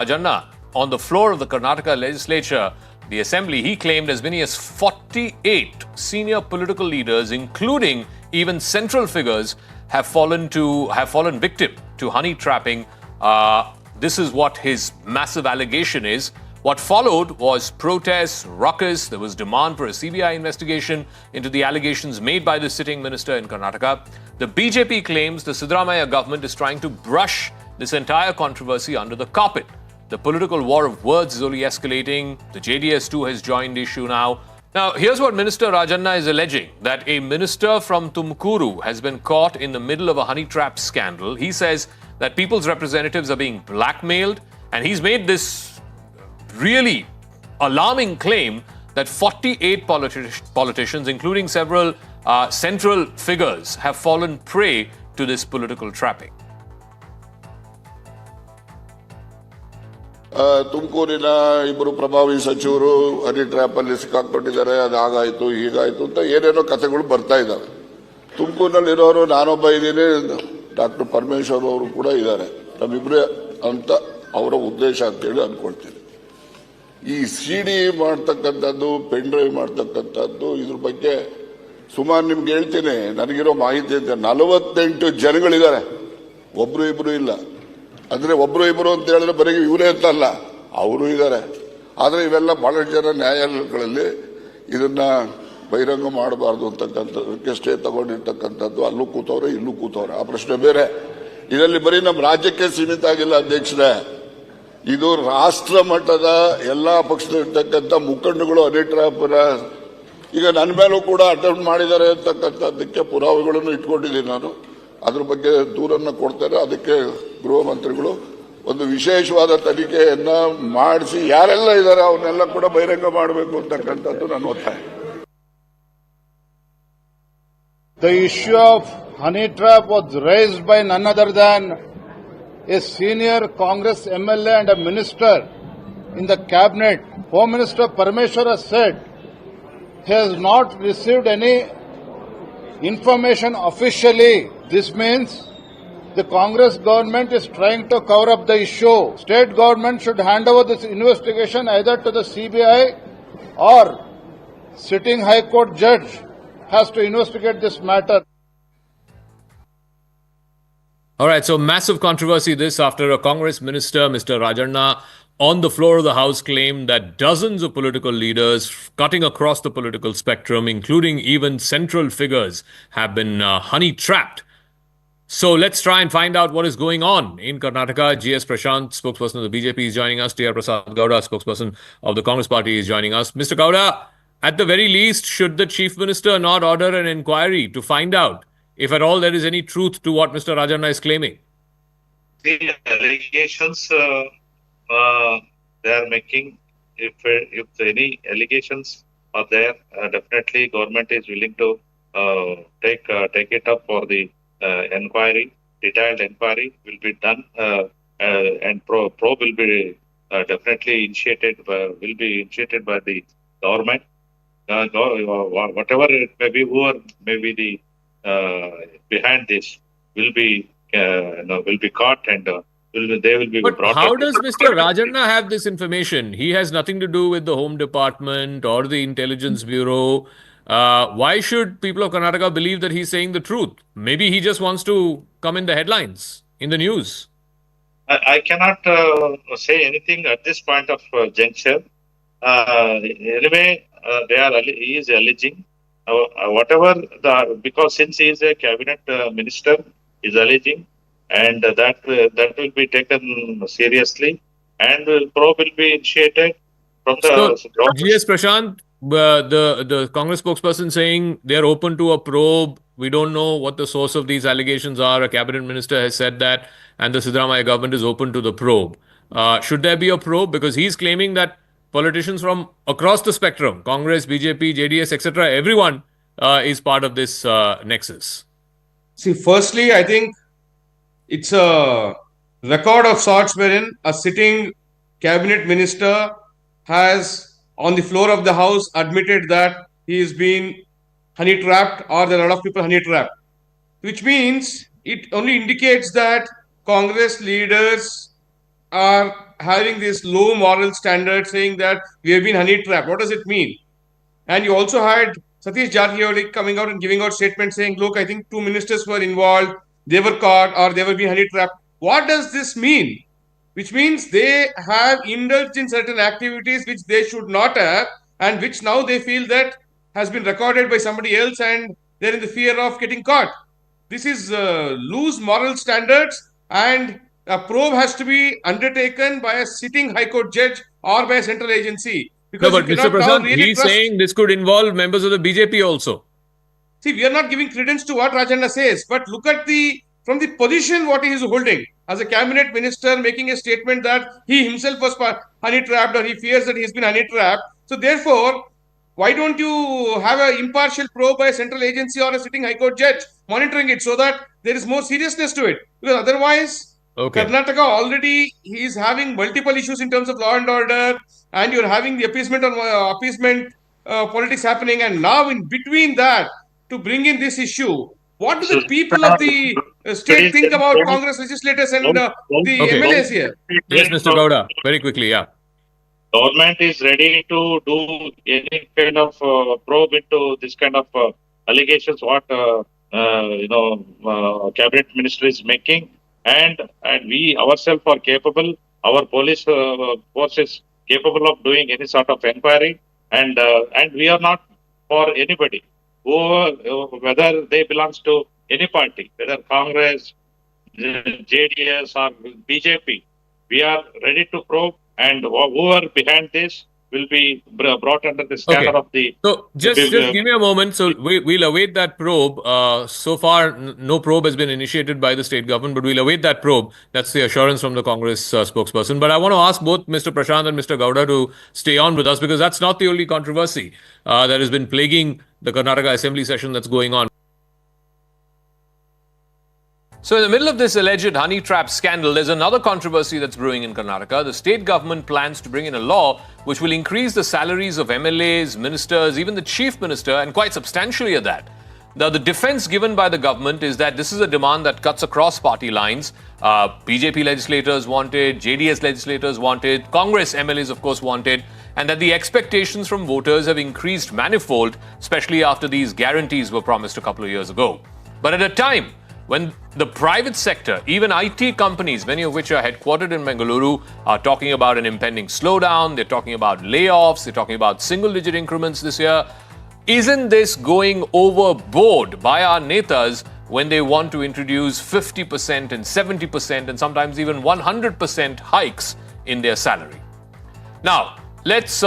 Rajanna, on the floor of the Karnataka legislature, the assembly, he claimed as many as 48 senior political leaders, including even central figures, have fallen victim to honey trapping. This is what his massive allegation is. What followed was protests, ruckus. There was demand for a CBI investigation into the allegations made by the sitting minister in Karnataka. The BJP claims the Siddaramaiah government is trying to brush this entire controversy under the carpet. The political war of words is only escalating. The JDS too has joined the issue now. Now, here's what Minister Rajanna is alleging, that a minister from Tumkuru has been caught in the middle of a honey trap scandal. He says that people's representatives are being blackmailed, and he's made this really alarming claim that 48 politicians, including several central figures, have fallen prey to this political trapping. ತುಮಕೂರಿನ ಇಬ್ಬರು ಪ್ರಭಾವಿ ಸಚಿವರು honey trap ಅಲ್ಲಿ ಸಿಕ್ಕಾಕೊಂಡಿದ್ದಾರೆ, ಅದು ಹಾಗಾಯ್ತು ಹೀಗಾಯ್ತು ಅಂತ ಏನೇನೋ ಕಥೆಗಳು ಬರ್ತಾ ಇದ್ದಾವೆ. ತುಮಕೂರಿನಲ್ಲಿರೋರು ನಾನೊಬ್ಬ ಇದ್ದೀನಿ, ಡಾಕ್ಟರ್ ಪರಮೇಶ್ವರ್ ಅವರು ಕೂಡ ಇದ್ದಾರೆ, ನಮ್ಮಿಬ್ರೇ ಅಂತ ಅವರ ಉದ್ದೇಶ ಅಂತೇಳಿ ಅನ್ಕೊಳ್ತೀನಿ. ಈ ಸಿಡಿ ಮಾಡ್ತಕ್ಕಂಥದ್ದು, ಪೆನ್ ಡ್ರೈವ್ ಮಾಡ್ತಕ್ಕಂಥದ್ದು, ಇದ್ರ ಬಗ್ಗೆ ಸುಮಾರು ನಿಮ್ಗೆ ಹೇಳ್ತೀನಿ, ನನಗಿರೋ ಮಾಹಿತಿ ಅಂತ 48 ಜನಗಳಿದ್ದಾರೆ, ಒಬ್ರು ಇಬ್ರು ಇಲ್ಲ. ಅಂದ್ರೆ ಒಬ್ರು ಇಬ್ರು ಅಂತ ಹೇಳಿದ್ರೆ ಬರೀ ಇವರೇ ಅಂತಲ್ಲ, ಅವರು ಇದ್ದಾರೆ. ಆದ್ರೆ ಇವೆಲ್ಲ ಬಹಳಷ್ಟು ಜನ ನ್ಯಾಯಾಲಯಗಳಲ್ಲಿ ಇದನ್ನ ಬಹಿರಂಗ ಮಾಡಬಾರ್ದು ಅಂತಕ್ಕಂಥದ್ದಕ್ಕೆ ಸ್ಟೇ ತಗೊಂಡಿರ್ತಕ್ಕಂಥದ್ದು, ಅಲ್ಲೂ ಕೂತವ್ರೆ ಇಲ್ಲೂ ಕೂತವ್ರೆ, ಆ ಪ್ರಶ್ನೆ ಬೇರೆ. ಇದರಲ್ಲಿ ಬರೀ ನಮ್ಮ ರಾಜ್ಯಕ್ಕೆ ಸೀಮಿತ ಆಗಿಲ್ಲ ಅಧ್ಯಕ್ಷರೇ, ಇದು ರಾಷ್ಟ್ರ ಮಟ್ಟದ ಎಲ್ಲಾ ಪಕ್ಷದಲ್ಲಿರ್ತಕ್ಕಂಥ ಮುಖಂಡಗಳು ಹನಿ ಟ್ರ್ಯಾಪ್ನ ಈಗ ನನ್ನ ಮೇಲೂ ಕೂಡ ಅಟೆಂಪ್ಟ್ ಮಾಡಿದ್ದಾರೆ ಅಂತಕ್ಕಂಥದ್ದಕ್ಕೆ ಪುರಾವೆಗಳನ್ನು ಇಟ್ಕೊಂಡಿದ್ದೀನಿ ನಾನು. ಅದ್ರ ಬಗ್ಗೆ ದೂರನ್ನ ಕೊಡ್ತಾರೆ. ಅದಕ್ಕೆ ಗೃಹ ಮಂತ್ರಿಗಳು ಒಂದು ವಿಶೇಷವಾದ ತನಿಖೆಯನ್ನ ಮಾಡಿಸಿ ಯಾರೆಲ್ಲ ಇದ್ದಾರೆ ಅವನ್ನೆಲ್ಲ ಕೂಡ ಬಹಿರಂಗ ಮಾಡಬೇಕು ಅಂತಕ್ಕಂಥದ್ದು ನನ್ನ ಒತ್ತಾಯ. The issue of honey trap was raised by none other than a senior Congress MLA and a minister in the cabinet. Home Minister Parameshwara said he has not received any information officially. This means the Congress government is trying to cover up the issue. State government should hand over this investigation either to the CBI or sitting High Court judge has to investigate this matter. All right, so massive controversy this after a Congress minister, Mr. Rajanna, on the floor of the House claimed that dozens of political leaders cutting across the political spectrum, including even central figures, have been honey-trapped. So let's try and find out what is going on in Karnataka. G.S. Prashant, spokesperson of the BJP, is joining us. T.R. Prasad Gowda, spokesperson of the Congress Party, is joining us. Mr. Gowda, at the very least, should the Chief Minister not order an inquiry to find out if at all there is any truth to what Mr. Rajanna is claiming? The allegations they are making, if any allegations are there, definitely government is willing to take it up for the inquiry. Detailed inquiry will be done, and probe will be definitely initiated. Will be initiated by the government. Whatever it may be, whoever may be the behind this will be caught, and they will be but brought how up. does Mr. Rajanna have this information? He has nothing to do with the Home Department or the Intelligence Bureau. Why should people of Karnataka believe that he's saying the truth? Maybe he just wants to come in the headlines, in the news. I cannot say anything at this point of juncture. Anyway, he is alleging whatever because since he is a cabinet minister, is alleging, and that will be taken seriously, and probe will be initiated from the. So, G.S. Prashant, the Congress spokesperson saying they're open to a probe. We don't know what the source of these allegations are. A cabinet minister has said that, and the Siddaramaiah government is open to the probe. Should there be a probe? Because he's claiming that politicians from across the spectrum, Congress, BJP, JDS, etc., everyone is part of this nexus. See, firstly, I think it's a record of sorts wherein a sitting cabinet minister has, on the floor of the House, admitted that he is being honey trapped, or there are a lot of people honey trapped, which means it only indicates that Congress leaders are having this low moral standard saying that we have been honey trapped. What does it mean? And you also had Satish Jagioli coming out and giving out statements saying, look, I think 2 ministers were involved, they were caught or they were being honey trapped. What does this mean? Which means they have indulged in certain activities which they should not have, and which now they feel that has been recorded by somebody else and they're in the fear of getting caught. This is loose moral standards, and a probe has to be undertaken by a sitting High Court judge or by a central agency. Because No, but Mr. Prasad, he's saying this could involve members of the BJP also. See, we are not giving credence to what Rajana says, but look at from the position what he is holding as a cabinet minister, making a statement that he himself was honey trapped or he fears that he has been honey trapped. So therefore, why don't you have an impartial probe by a central agency or a sitting High Court judge monitoring it so that there is more seriousness to it? Because otherwise, Karnataka already is having multiple issues in terms of law and order, and you're having the appeasement politics happening, and now in between that, to bring in this issue, what do the people of the state think about Congress legislators and the MLAs here? Yes, Mr. Gowda, very quickly, yeah. Government is ready to do any kind of probe into this kind of allegations what cabinet minister is making, and we ourselves are capable. Our police force is capable of doing any sort of inquiry, and we are not for anybody, whether they belongs to any party, whether Congress, JDS or BJP. We are ready to probe, and whoever behind this will be brought under the standard of the... So just give me a moment. So we'll await that probe. So far, no probe has been initiated by the state government, but we'll await that probe. That's the assurance from the Congress spokesperson. But I want to ask both Mr. Prashant and Mr. Gowda to stay on with us, because that's not the only controversy that has been plaguing the Karnataka Assembly session that's going on. So in the middle of this alleged honey trap scandal, there's another controversy that's brewing in Karnataka. The state government plans to bring in a law which will increase the salaries of MLAs, ministers, even the chief minister, and quite substantially at that. Now, the defense given by the government is that this is a demand that cuts across party lines. BJP legislators wanted, JDS legislators wanted, Congress MLAs, of course, wanted, and that the expectations from voters have increased manifold, especially after these guarantees were promised a couple of years ago. But at a time when the private sector, even IT companies, many of which are headquartered in Bengaluru, are talking about an impending slowdown, they're talking about layoffs, they're talking about single-digit increments this year. Isn't this going overboard by our netas when they want to introduce 50% and 70% and sometimes even 100% hikes in their salary? Now, let's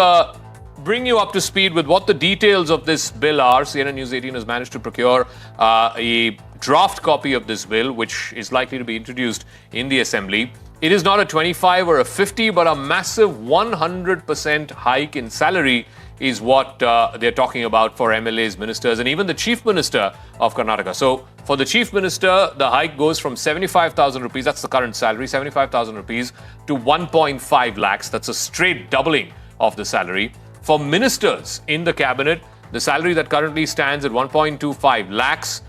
bring you up to speed with what the details of this bill are. CNN News 18 has managed to procure a draft copy of this bill, which is likely to be introduced in the Assembly. It is not a 25 or a 50, but a massive 100% hike in salary is what they're talking about for MLAs, ministers, and even the Chief Minister of Karnataka. So for the Chief Minister, the hike goes from 75,000 rupees, that's the current salary, 75,000 rupees, to 1.5 lakhs. That's a straight doubling of the salary. For ministers in the cabinet, the salary that currently stands at 1.25 lakhs,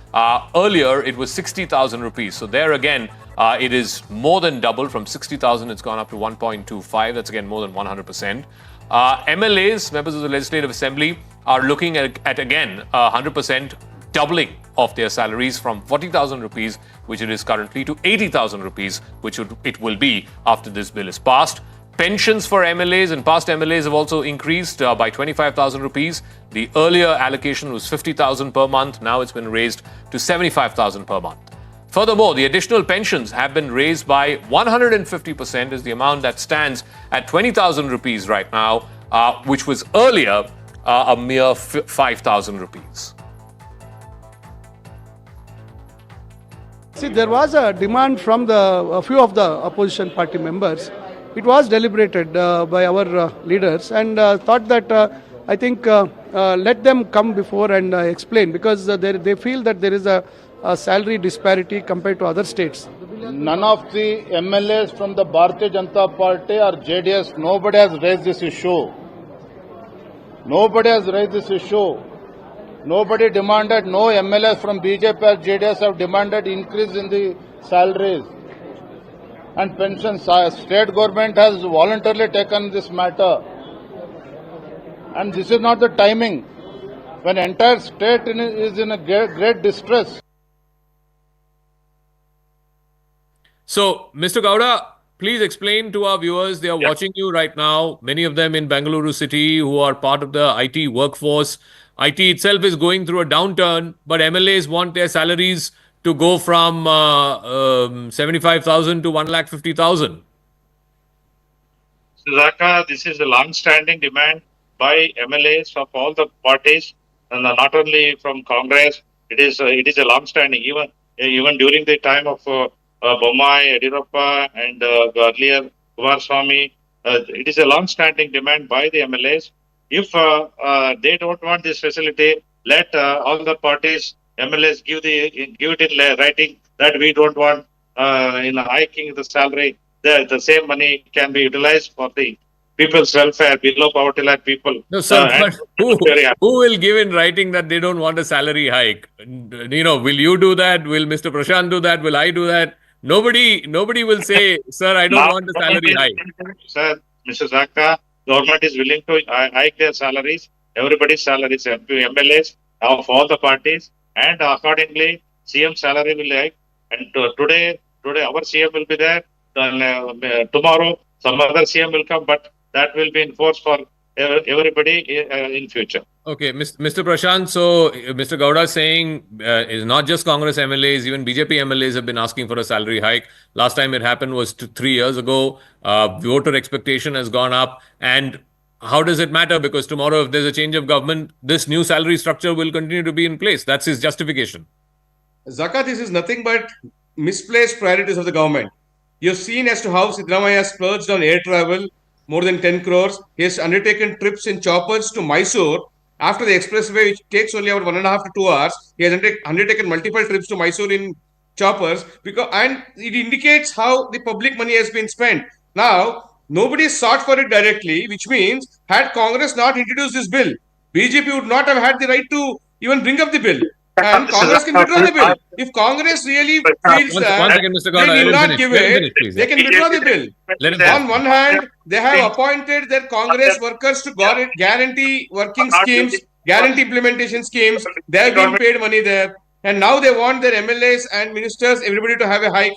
earlier it was 60,000 rupees. So there again, it is more than double. From 60,000, it's gone up to 1.25. That's again more than 100%. MLAs, members of the Legislative Assembly, are looking at again 100% doubling of their salaries from 40,000 rupees, which it is currently, to 80,000 rupees, which it will be after this bill is passed. Pensions for MLAs and past MLAs have also increased by 25,000 rupees. The earlier allocation was 50,000 per month. Now it's been raised to 75,000 per month. Furthermore, the additional pensions have been raised by 150%, is the amount that stands at 20,000 rupees right now, which was earlier a mere 5,000 rupees. See, there was a demand from a few of the opposition party members. It was deliberated by our leaders, and thought that I think let them come before and explain, because they feel that there is a salary disparity compared to other states. None of the MLAs from the Bharatiya Janata Party or JDS, nobody has raised this issue. Nobody has raised this issue. Nobody demanded, no MLAs from BJP or JDS have demanded increase in the salaries. and pensions. State government has voluntarily taken this matter, and this is not the timing when entire state is in a great distress. So, Mr. Gowda, please explain to our viewers, they are watching you right now, many of them in Bengaluru city who are part of the IT workforce. IT itself is going through a downturn, but MLAs want their salaries to go from 75,000 to 1,50,000. Suzaka, this is a long-standing demand by MLAs of all the parties, and not only from Congress. It is a long-standing, even during the time of Bommai, Yediyurappa, and earlier Kumaraswamy. It is a long-standing demand by the MLAs. If they don't want this facility, let all the parties, MLAs give it in writing that we don't want in hiking the salary. The same money can be utilized for the people's welfare, below poverty line people. No, sir, but who will give in writing that they don't want a salary hike? Will you do that? Will Mr. Prashant do that? Will I do that? Nobody will say, sir, I don't want a salary hike. Sir, Mr. Zaka, government is willing to hike their salaries, everybody's salaries, MLAs of all the parties, and accordingly, CM salary will hike. And today our CM will be there. Tomorrow, some other CM will come, but that will be enforced for everybody in future. Okay, Mr. Prashant, so Mr. Gowda is saying it's not just Congress MLAs, even BJP MLAs have been asking for a salary hike. Last time it happened was 3 years ago. Voter expectation has gone up. And how does it matter? Because tomorrow, if there's a change of government, this new salary structure will continue to be in place. That's his justification. Zaka, this is nothing but misplaced priorities of the government. You've seen as to how Siddaramaiah has splurged on air travel, more than 10 crores. He has undertaken trips in choppers to Mysore after the expressway, which takes only about 1.5 to 2 hours. He has undertaken multiple trips to Mysore in choppers, and it indicates how the public money has been spent. Now, nobody sought for it directly, which means had Congress not introduced this bill, BJP would not have had the right to even bring up the bill. And Congress can withdraw the bill. If Congress really feels that they need not give it, they can withdraw the bill. On one hand, they have appointed their Congress workers to guarantee working schemes, guarantee implementation schemes. They have been paid money there. And now they want their MLAs and ministers, everybody to have a hike.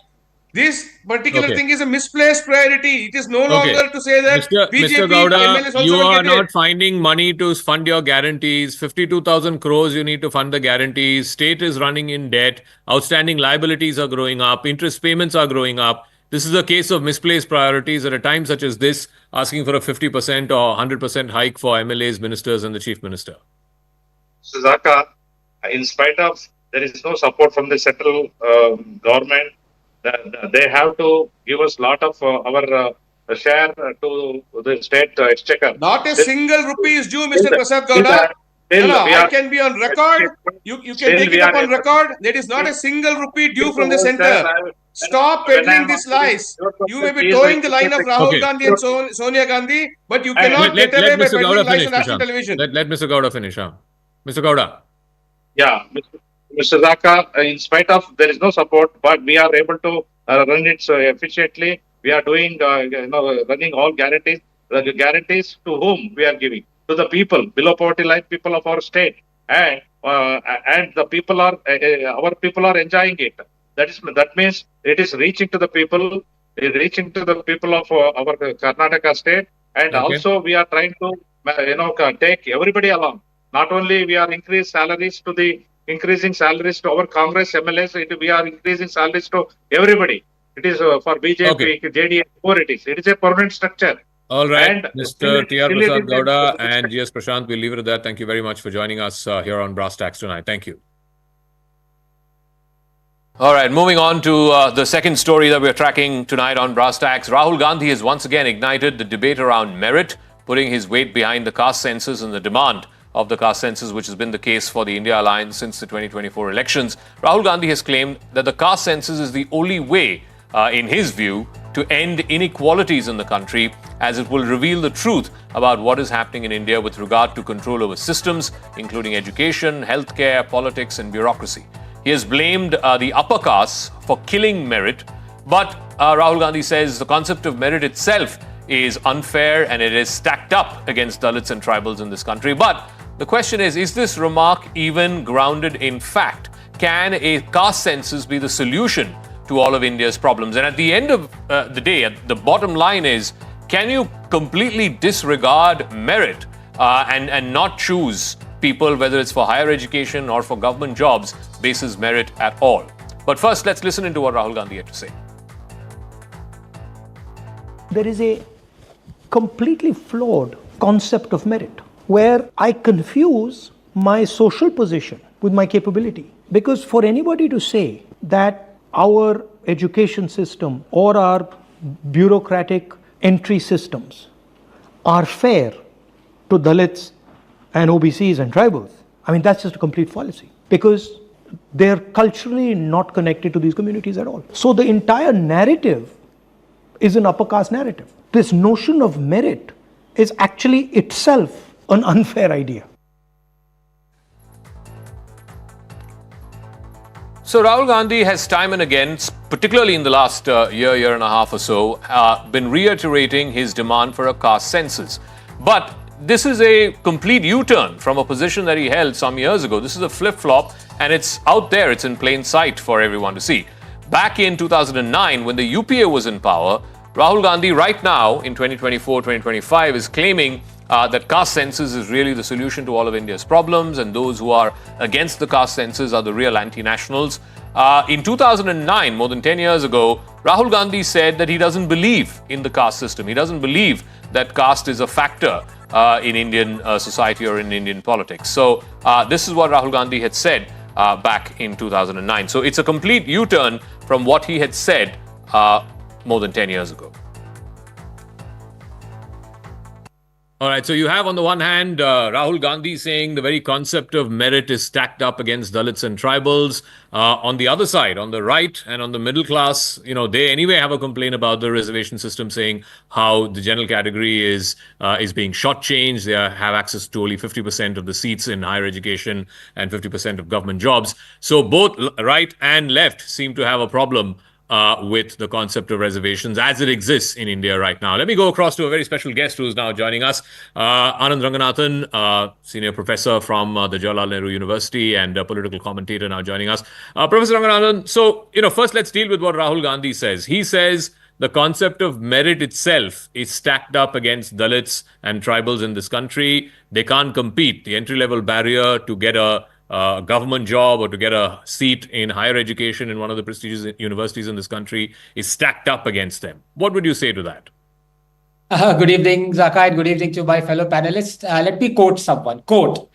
This particular thing is a misplaced priority. It is no longer to say that Mr. Gowda, you are not finding money to fund your guarantees. 52,000 crores you need to fund the guarantees. State is running in debt. Outstanding liabilities are growing up. Interest payments are growing up. This is a case of misplaced priorities at a time such as this, asking for a 50% or 100% hike for MLAs, ministers and the chief minister. Suzaka, in spite of there is no support from the central government, they have to give us a lot of our share to the state exchequer. Not a single rupee is due, Mr. Prasad Gowda. I can be on record. You can take it up on record. There is not a single rupee due from the center. Stop peddling these lies. You may be towing the line of Rahul Gandhi and Sonia Gandhi, but you cannot get away by peddling lies on national television. Let Mr. Gowda finish. Mr. Gowda. Yeah, Mr. Zaka, in spite of there is no support, but we are able to run it so efficiently. We are doing, running all guarantees. The guarantees to whom we are giving? To the people, below poverty line people of our state. And the people are, our people are enjoying it. That means it is reaching to the people, of our Karnataka state. And also we are trying to, take everybody along. Not only we are increasing salaries to our Congress MLAs, we are increasing salaries to everybody. It is for BJP, JDS, whoever it is. It is a permanent structure. All right, and Mr. T.R. Prasad Gowda and G.S. Prashant, we'll leave it at that. Thank you very much for joining us here on Brass Tacks tonight. Thank you. All right, moving on to the second story that we're tracking tonight on Brass Tacks. Rahul Gandhi has once again ignited the debate around merit, putting his weight behind the caste census and the demand of the caste census, which has been the case for the India Alliance since the 2024 elections. Rahul Gandhi has claimed that the caste census is the only way, in his view, to end inequalities in the country, as it will reveal the truth about what is happening in India with regard to control over systems, including education, healthcare, politics, and bureaucracy. He has blamed the upper castes for killing merit, But Rahul Gandhi says the concept of merit itself is unfair and it is stacked up against Dalits and tribals in this country. But the question is this remark even grounded in fact? Can a caste census be the solution to all of India's problems? And at the end of the day, the bottom line is, can you completely disregard merit and not choose people, whether it's for higher education or for government jobs, basis merit at all? But first, let's listen into what Rahul Gandhi had to say. There is a completely flawed concept of merit where I confuse my social position with my capability. Because for anybody to say that our education system or our bureaucratic entry systems are fair to Dalits and OBCs and tribals, I mean, that's just a complete fallacy because they're culturally not connected to these communities at all. So the entire narrative is an upper caste narrative. This notion of merit is actually itself an unfair idea. So Rahul Gandhi has time and again, particularly in the last year and a half or so, been reiterating his demand for a caste census. But this is a complete U-turn from a position that he held some years ago. This is a flip-flop and it's out there, it's in plain sight for everyone to see. Back in 2009, when the UPA was in power, Rahul Gandhi right now in 2024, 2025 is claiming that caste census is really the solution to all of India's problems and those who are against the caste census are the real anti-nationals. In 2009, more than 10 years ago, Rahul Gandhi said that he doesn't believe in the caste system. He doesn't believe that caste is a factor in Indian society or in Indian politics. So this is what Rahul Gandhi had said back in 2009. So it's a complete U-turn from what he had said more than 10 years ago. All right, so you have on the one hand Rahul Gandhi saying the very concept of merit is stacked up against Dalits and tribals. On the other side, on the right and on the middle class, they anyway have a complaint about the reservation system, saying how the general category is being shortchanged. They have access to only 50% of the seats in higher education and 50% of government jobs. So both right and left seem to have a problem with the concept of reservations as it exists in India right now. Let me go across to a very special guest who is now joining us. Anand Ranganathan, senior professor from the Jawaharlal Nehru University and a political commentator now joining us. Professor Ranganathan, so, first let's deal with what Rahul Gandhi says. He says the concept of merit itself is stacked up against Dalits and tribals in this country. They can't compete. The entry-level barrier to get a government job or to get a seat in higher education in one of the prestigious universities in this country is stacked up against them. What would you say to that? Good evening, Zaka, and good evening to my fellow panelists. Let me quote someone. Quote,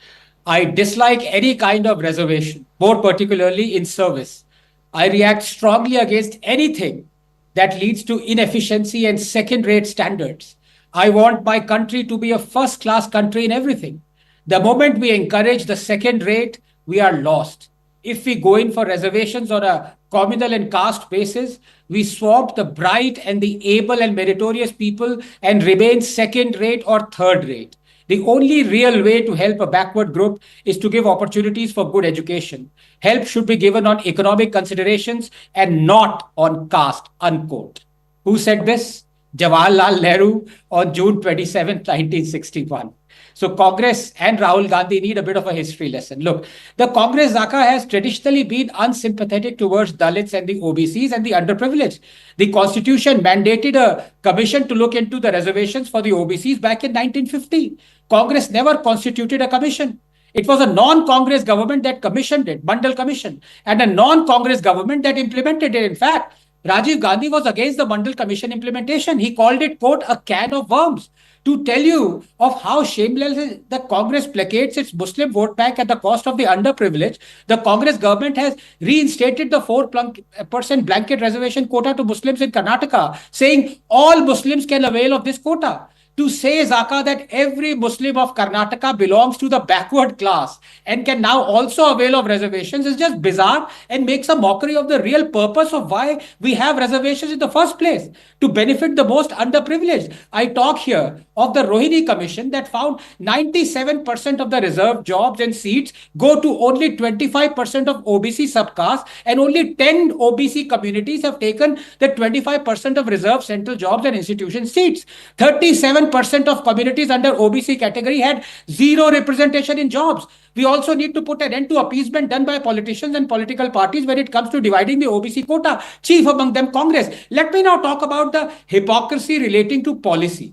I dislike any kind of reservation, more particularly in service. I react strongly against anything that leads to inefficiency and second-rate standards. I want my country to be a first-class country in everything. The moment we encourage the second rate, we are lost. If we go in for reservations on a communal and caste basis, we swamp the bright and the able and meritorious people and remain second rate or third rate. The only real way to help a backward group is to give opportunities for good education. Help should be given on economic considerations and not on caste, unquote. Who said this? Jawaharlal Nehru on June 27, 1961. So Congress and Rahul Gandhi need a bit of a history lesson. Look, the Congress, Zaka, has traditionally been unsympathetic towards Dalits and the OBCs and the underprivileged. The Constitution mandated a commission to look into the reservations for the OBCs back in 1950. Congress never constituted a commission. It was a non-Congress government that commissioned it, Mandal Commission, and a non-Congress government that implemented it. In fact, Rajiv Gandhi was against the Mandal Commission implementation. He called it, quote, a can of worms. To tell you of how shameless the Congress placates its Muslim vote bank at the cost of the underprivileged, the Congress government has reinstated the 4% blanket reservation quota to Muslims in Karnataka, saying all Muslims can avail of this quota. to say, Zaka, that every Muslim of Karnataka belongs to the backward class and can now also avail of reservations is just bizarre and makes a mockery of the real purpose of why we have reservations in the first place, to benefit the most underprivileged. I talk here of the Rohini Commission that found 97% of the reserved jobs and seats go to only 25% of OBC subcaste, and only 10 OBC communities have taken the 25% of reserved central jobs and institution seats. 37% of communities under OBC category had zero representation in jobs. We also need to put an end to appeasement done by politicians and political parties when it comes to dividing the OBC quota, chief among them Congress. Let me now talk about the hypocrisy relating to policy.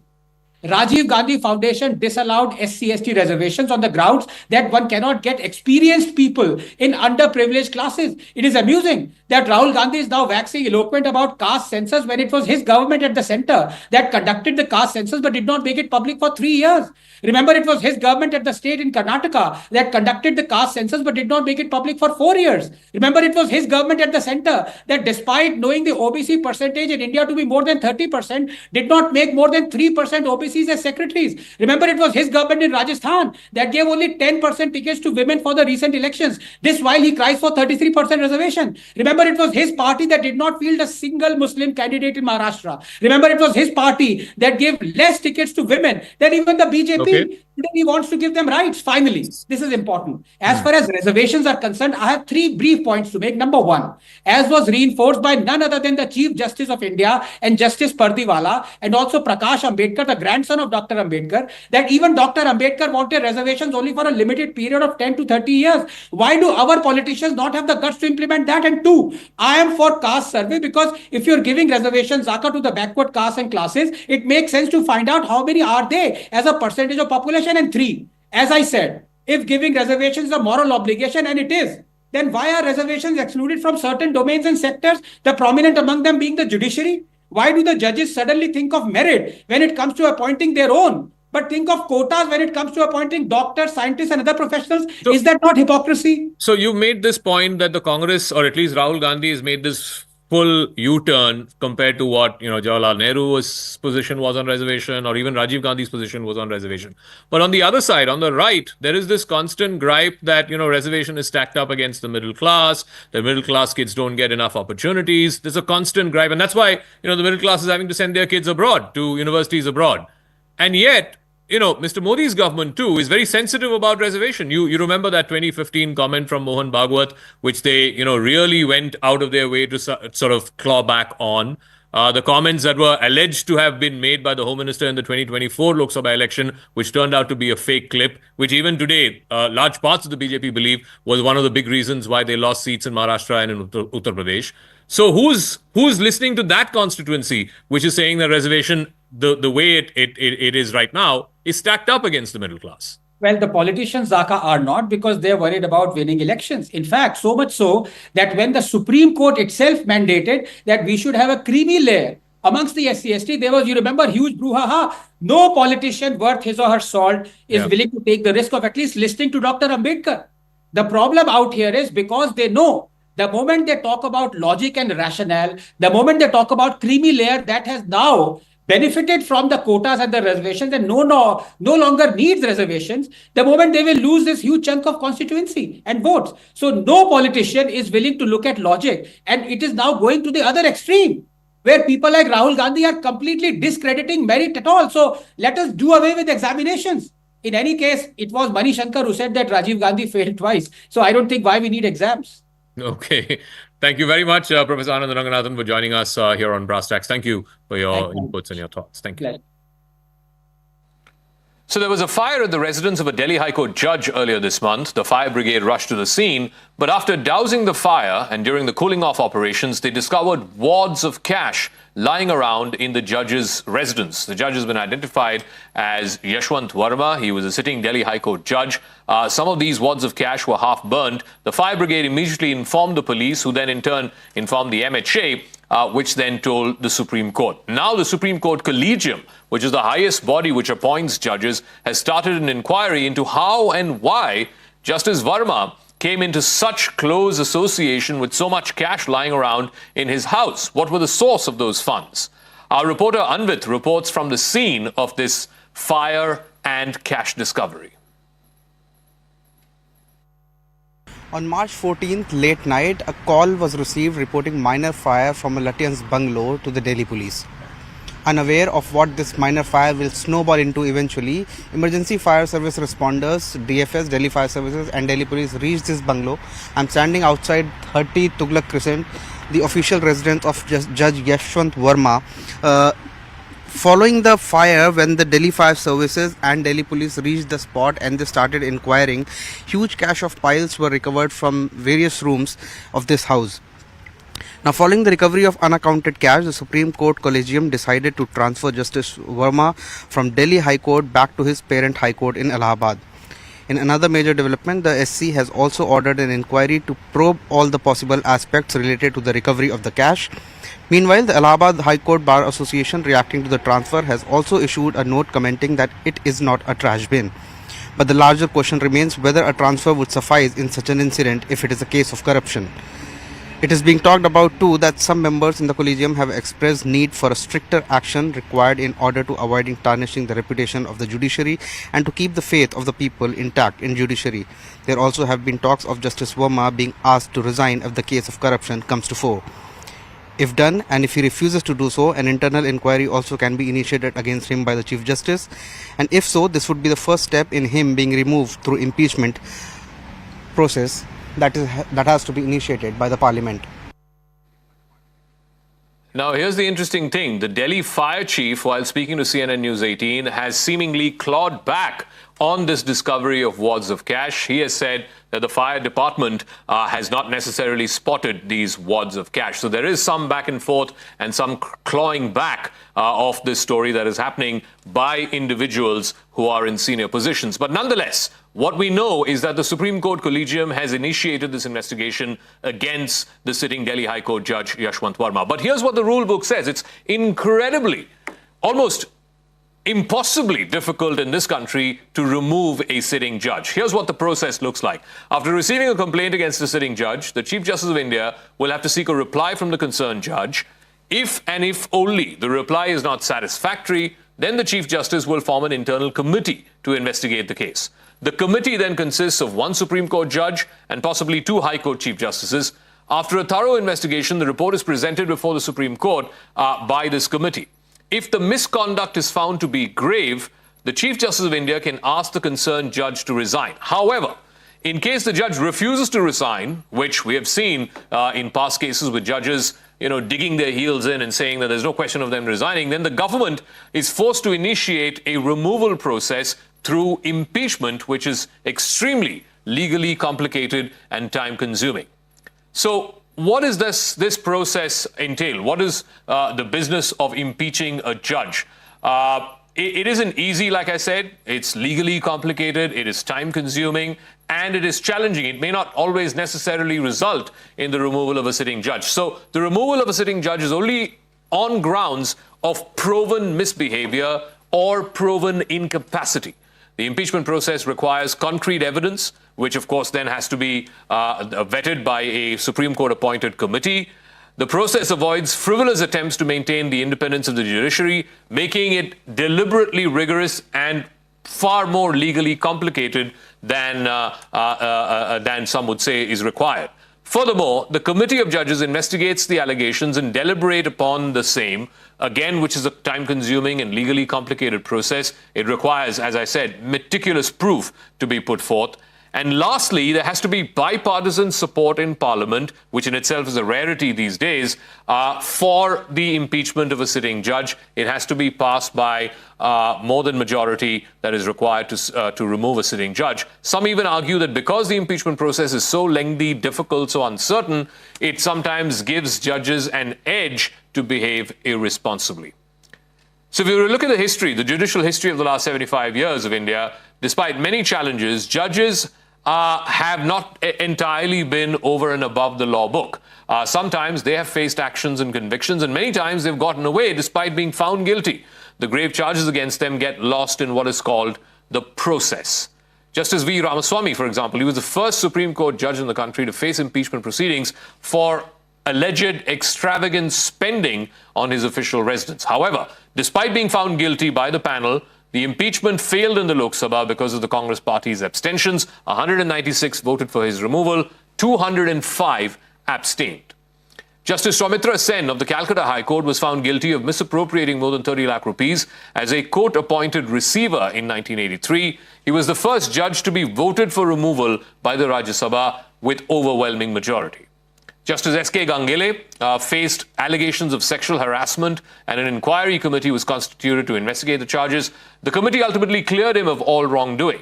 Rajiv Gandhi Foundation disallowed SC/ST reservations on the grounds that one cannot get experienced people in underprivileged classes. It is amusing that Rahul Gandhi is now waxing eloquent about caste census when it was his government at the center that conducted the caste census but did not make it public for 3 years. Remember, it was his government at the state in Karnataka that conducted the caste census but did not make it public for 4 years. Remember, it was his government at the center that, despite knowing the OBC percentage in India to be more than 30%, did not make more than 3% OBCs as secretaries. Remember, it was his government in Rajasthan that gave only 10% tickets to women for the recent elections. This while he cries for 33% reservation. Remember, it was his party that did not field a single Muslim candidate in Maharashtra. Remember, it was his party that gave less tickets to women than even the BJP. Okay. Then he wants to give them rights. Finally, this is important. As far as reservations are concerned, I have 3 brief points to make. Number 1, as was reinforced by none other than the Chief Justice of India and Justice Pardiwala, and also Prakash Ambedkar, the grandson of Dr. Ambedkar, that even Dr. Ambedkar wanted reservations only for a limited period of 10 to 30 years. Why do our politicians not have the guts to implement that? And 2, I am for caste survey, because if you're giving reservations, Zaka, to the backward castes and classes, it makes sense to find out how many are they as a percentage of population. And 3, as I said, if giving reservations is a moral obligation, and it is, then why are reservations excluded from certain domains and sectors, the prominent among them being the judiciary? Why do the judges suddenly think of merit when it comes to appointing their own, but think of quotas when it comes to appointing doctors, scientists, and other professionals? So, is that not hypocrisy? So you made this point that the Congress, or at least Rahul Gandhi, has made this full U-turn compared to what, Jawaharlal Nehru's position was on reservation, or even Rajiv Gandhi's position was on reservation. But on the other side, on the right, there is this constant gripe that, reservation is stacked up against the middle class. The middle class kids don't get enough opportunities. There's a constant gripe. And that's why, the middle class is having to send their kids abroad, to universities abroad. And yet, Mr. Modi's government too is very sensitive about reservation. You remember that 2015 comment from Mohan Bhagwat, which they, really went out of their way to sort of claw back on. The comments that were alleged to have been made by the Home Minister in the 2024 Lok Sabha election, which turned out to be a fake clip, which even today, large parts of the BJP believe was one of the big reasons why they lost seats in Maharashtra and in Uttar Pradesh. So who's listening to that constituency, which is saying that reservation, the way it is right now, is stacked up against the middle class? Well, the politicians, Zaka, are not, because they're worried about winning elections. In fact, so much so that when the Supreme Court itself mandated that we should have a creamy layer amongst the SC/ST, there was, you remember, huge brouhaha. No politician worth his or her salt is willing to take the risk of at least listening to Dr. Ambedkar. The problem out here is because they know the moment they talk about logic and rationale, the moment they talk about creamy layer that has now benefited from the quotas and the reservations and no longer needs reservations, the moment they will lose this huge chunk of constituency and votes. So no politician is willing to look at logic, and it is now going to the other extreme, where people like Rahul Gandhi are completely discrediting merit at all. So let us do away with examinations. In any case, it was Mani Shankar who said that Rajiv Gandhi failed twice. So I don't think why we need exams. Okay. Thank you very much, Professor Anand Ranganathan, for joining us here on Brass Tacks. Thank you for your inputs and your thoughts. Thank you. So there was a fire at the residence of a Delhi High Court judge earlier this month. The fire brigade rushed to the scene, but after dousing the fire and during the cooling off operations, they discovered wads of cash lying around in the judge's residence. The judge has been identified as Yashwant Verma. He was a sitting Delhi High Court judge. Some of these wads of cash were half burnt. The fire brigade immediately informed the police, who then in turn informed the MHA, which then told the Supreme Court. Now the Supreme Court Collegium, which is the highest body which appoints judges, has started an inquiry into how and why Justice Verma came into such close association with so much cash lying around in his house. What were the source of those funds? Our reporter Anvit reports from the scene of this fire and cash discovery. On March 14th, late night, a call was received reporting minor fire from a Lutyens bungalow to the Delhi police. Unaware of what this minor fire will snowball into eventually, emergency fire service responders, DFS, Delhi Fire Services and Delhi Police reached this bungalow. I'm standing outside 30 Tughlaq Crescent, the official residence of Judge Yashwant Verma. Following the fire, when the Delhi Fire Services and Delhi Police reached the spot and they started inquiring, huge cache of piles were recovered from various rooms of this house. Now, following the recovery of unaccounted cash, the Supreme Court Collegium decided to transfer Justice Verma from Delhi High Court back to his parent High Court in Allahabad. In another major development, the SC has also ordered an inquiry to probe all the possible aspects related to the recovery of the cash. Meanwhile, the Allahabad High Court Bar Association, reacting to the transfer, has also issued a note commenting that it is not a trash bin. But the larger question remains whether a transfer would suffice in such an incident if it is a case of corruption. It is being talked about too that some members in the collegium have expressed need for a stricter action required in order to avoid tarnishing the reputation of the judiciary and to keep the faith of the people intact in judiciary. There also have been talks of Justice Verma being asked to resign if the case of corruption comes to fore. If done, and if he refuses to do so, an internal inquiry also can be initiated against him by the Chief Justice. And if so, this would be the first step in him being removed through impeachment process that has to be initiated by the Parliament. Now, here's the interesting thing. The Delhi fire chief, while speaking to CNN News 18, has seemingly clawed back on this discovery of wads of cash. He has said that the fire department has not necessarily spotted these wads of cash. So there is some back and forth and some clawing back of this story that is happening by individuals who are in senior positions. But nonetheless, what we know is that the Supreme Court Collegium has initiated this investigation against the sitting Delhi High Court Judge Yashwant Verma. But here's what the rule book says. It's incredibly, almost impossibly difficult in this country to remove a sitting judge. Here's what the process looks like. After receiving a complaint against a sitting judge, the Chief Justice of India will have to seek a reply from the concerned judge. If and if only the reply is not satisfactory, then the Chief Justice will form an internal committee to investigate the case. The committee then consists of one Supreme Court judge and possibly two High Court Chief Justices. After a thorough investigation, the report is presented before the Supreme Court by this committee. If the misconduct is found to be grave, the Chief Justice of India can ask the concerned judge to resign. However, in case the judge refuses to resign, which we have seen in past cases with judges, digging their heels in and saying that there's no question of them resigning, then the government is forced to initiate a removal process through impeachment, which is extremely legally complicated and time-consuming. So, what does this process entail? What is the business of impeaching a judge? It isn't easy, like I said. It's legally complicated, it is time-consuming, and it is challenging. It may not always necessarily result in the removal of a sitting judge. So the removal of a sitting judge is only on grounds of proven misbehavior or proven incapacity. The impeachment process requires concrete evidence, which of course then has to be vetted by a Supreme Court appointed committee. The process avoids frivolous attempts to maintain the independence of the judiciary, making it deliberately rigorous and far more legally complicated than some would say is required. Furthermore, the committee of judges investigates the allegations and deliberate upon the same, again, which is a time-consuming and legally complicated process. It requires, as I said, meticulous proof to be put forth. And lastly, there has to be bipartisan support in Parliament, which in itself is a rarity these days, for the impeachment of a sitting judge. It has to be passed by more than majority that is required to remove a sitting judge. Some even argue that because the impeachment process is so lengthy, difficult, so uncertain, it sometimes gives judges an edge to behave irresponsibly. So if you look at the history, the judicial history of the last 75 years of India, despite many challenges, judges have not entirely been over and above the law book. Sometimes they have faced actions and convictions, and many times they've gotten away despite being found guilty. The grave charges against them get lost in what is called the process. Justice V. Ramaswamy, for example, he was the first Supreme Court judge in the country to face impeachment proceedings for alleged extravagant spending on his official residence. However, despite being found guilty by the panel, the impeachment failed in the Lok Sabha because of the Congress party's abstentions. 196 voted for his removal, 205 abstained. Justice Soumitra Sen of the Calcutta High Court was found guilty of misappropriating more than 30 lakh rupees as a court-appointed receiver in 1983. He was the first judge to be voted for removal by the Rajya Sabha with overwhelming majority. Justice S.K. Gangele faced allegations of sexual harassment, and an inquiry committee was constituted to investigate the charges. The committee ultimately cleared him of all wrongdoing.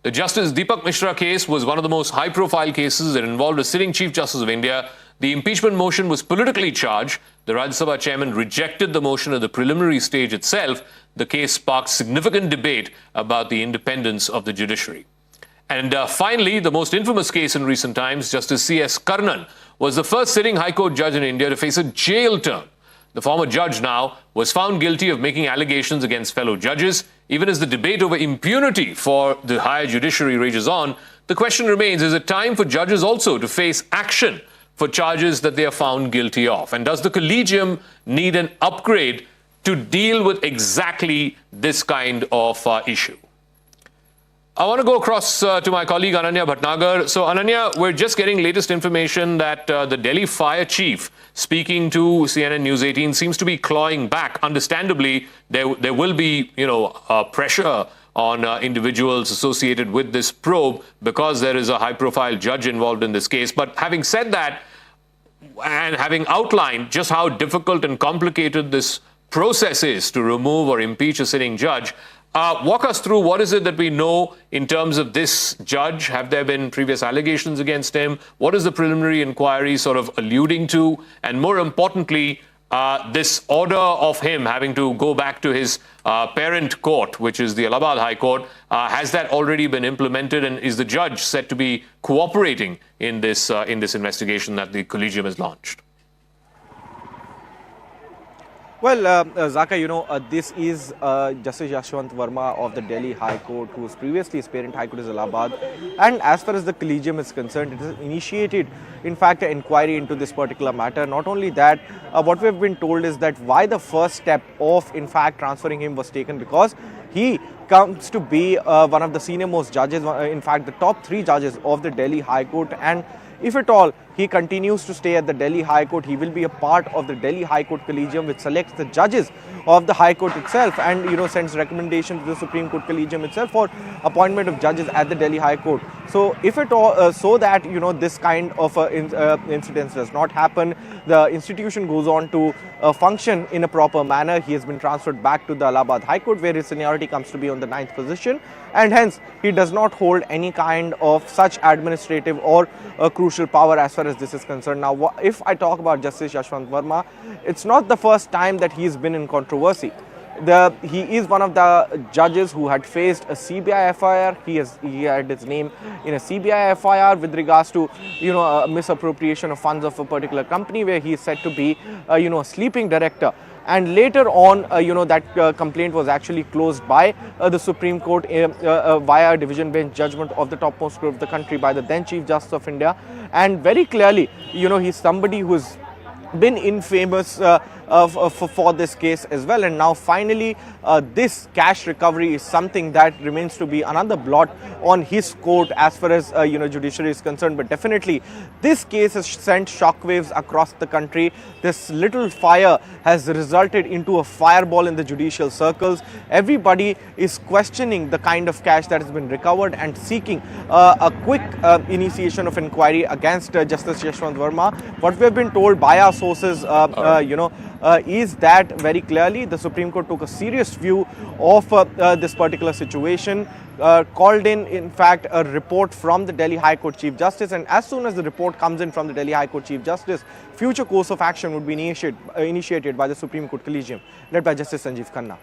The Justice Deepak Mishra case was one of the most high-profile cases that involved a sitting Chief Justice of India. The impeachment motion was politically charged. The Rajya Sabha chairman rejected the motion at the preliminary stage itself. The case sparked significant debate about the independence of the judiciary. And finally, the most infamous case in recent times, Justice C.S. Karnan was the first sitting High Court judge in India to face a jail term. The former judge now was found guilty of making allegations against fellow judges. Even as the debate over impunity for the higher judiciary rages on, the question remains, is it time for judges also to face action for charges that they are found guilty of? And does the collegium need an upgrade to deal with exactly this kind of issue? I want to go across to my colleague Ananya Bhatnagar. So Ananya, we're just getting latest information that the Delhi fire chief, speaking to CNN News 18, seems to be clawing back. Understandably, there will be, pressure on individuals associated with this probe because there is a high-profile judge involved in this case. But having said that, and having outlined just how difficult and complicated this process is to remove or impeach a sitting judge, walk us through what is it that we know in terms of this judge. Have there been previous allegations against him? What is the preliminary inquiry sort of alluding to? And more importantly, this order of him having to go back to his parent court, which is the Allahabad High Court, has that already been implemented? And is the judge said to be cooperating in this investigation that the collegium has launched? Well, Zaka, this is Justice Yashwant Verma of the Delhi High Court, who was previously his parent High Court is Allahabad. And as far as the collegium is concerned, it has initiated, in fact, an inquiry into this particular matter. Not only that, what we have been told is that why the first step of, in fact, transferring him was taken because he comes to be one of the senior most judges, in fact, the top 3 judges of the Delhi High Court. And if at all he continues to stay at the Delhi High Court, he will be a part of the Delhi High Court Collegium, which selects the judges of the High Court itself and, sends recommendations to the Supreme Court Collegium itself for appointment of judges at the Delhi High Court. So, if at all, so that, this kind of incidents does not happen, the institution goes on to function in a proper manner. He has been transferred back to the Allahabad High Court, where his seniority comes to be on the 9th position, and hence he does not hold any kind of such administrative or crucial power as far as this is concerned. Now, if I talk about Justice Yashwant Verma, it's not the first time that he's been in controversy. He is one of the judges who had faced a CBI FIR. He had his name in a CBI FIR with regards to, a misappropriation of funds of a particular company where he is said to be, a sleeping director. And later on, that complaint was actually closed by the Supreme Court via a division bench judgment of the topmost court of the country by the then Chief Justice of India. And very clearly, he's somebody who's been infamous for this case as well. And now finally, this cash recovery is something that remains to be another blot on his court as far as judiciary is concerned. But definitely, this case has sent shockwaves across the country. This little fire has resulted into a fireball in the judicial circles. Everybody is questioning the kind of cash that has been recovered and seeking a quick initiation of inquiry against Justice Yashwant Verma. What we have been told by our sources, is that very clearly the Supreme Court took a serious view of this particular situation, called in fact, a report from the Delhi High Court Chief Justice, and as soon as the report comes in from the Delhi High Court Chief Justice, future course of action would be initiated by the Supreme Court Collegium, led by Justice Sanjeev Khanna.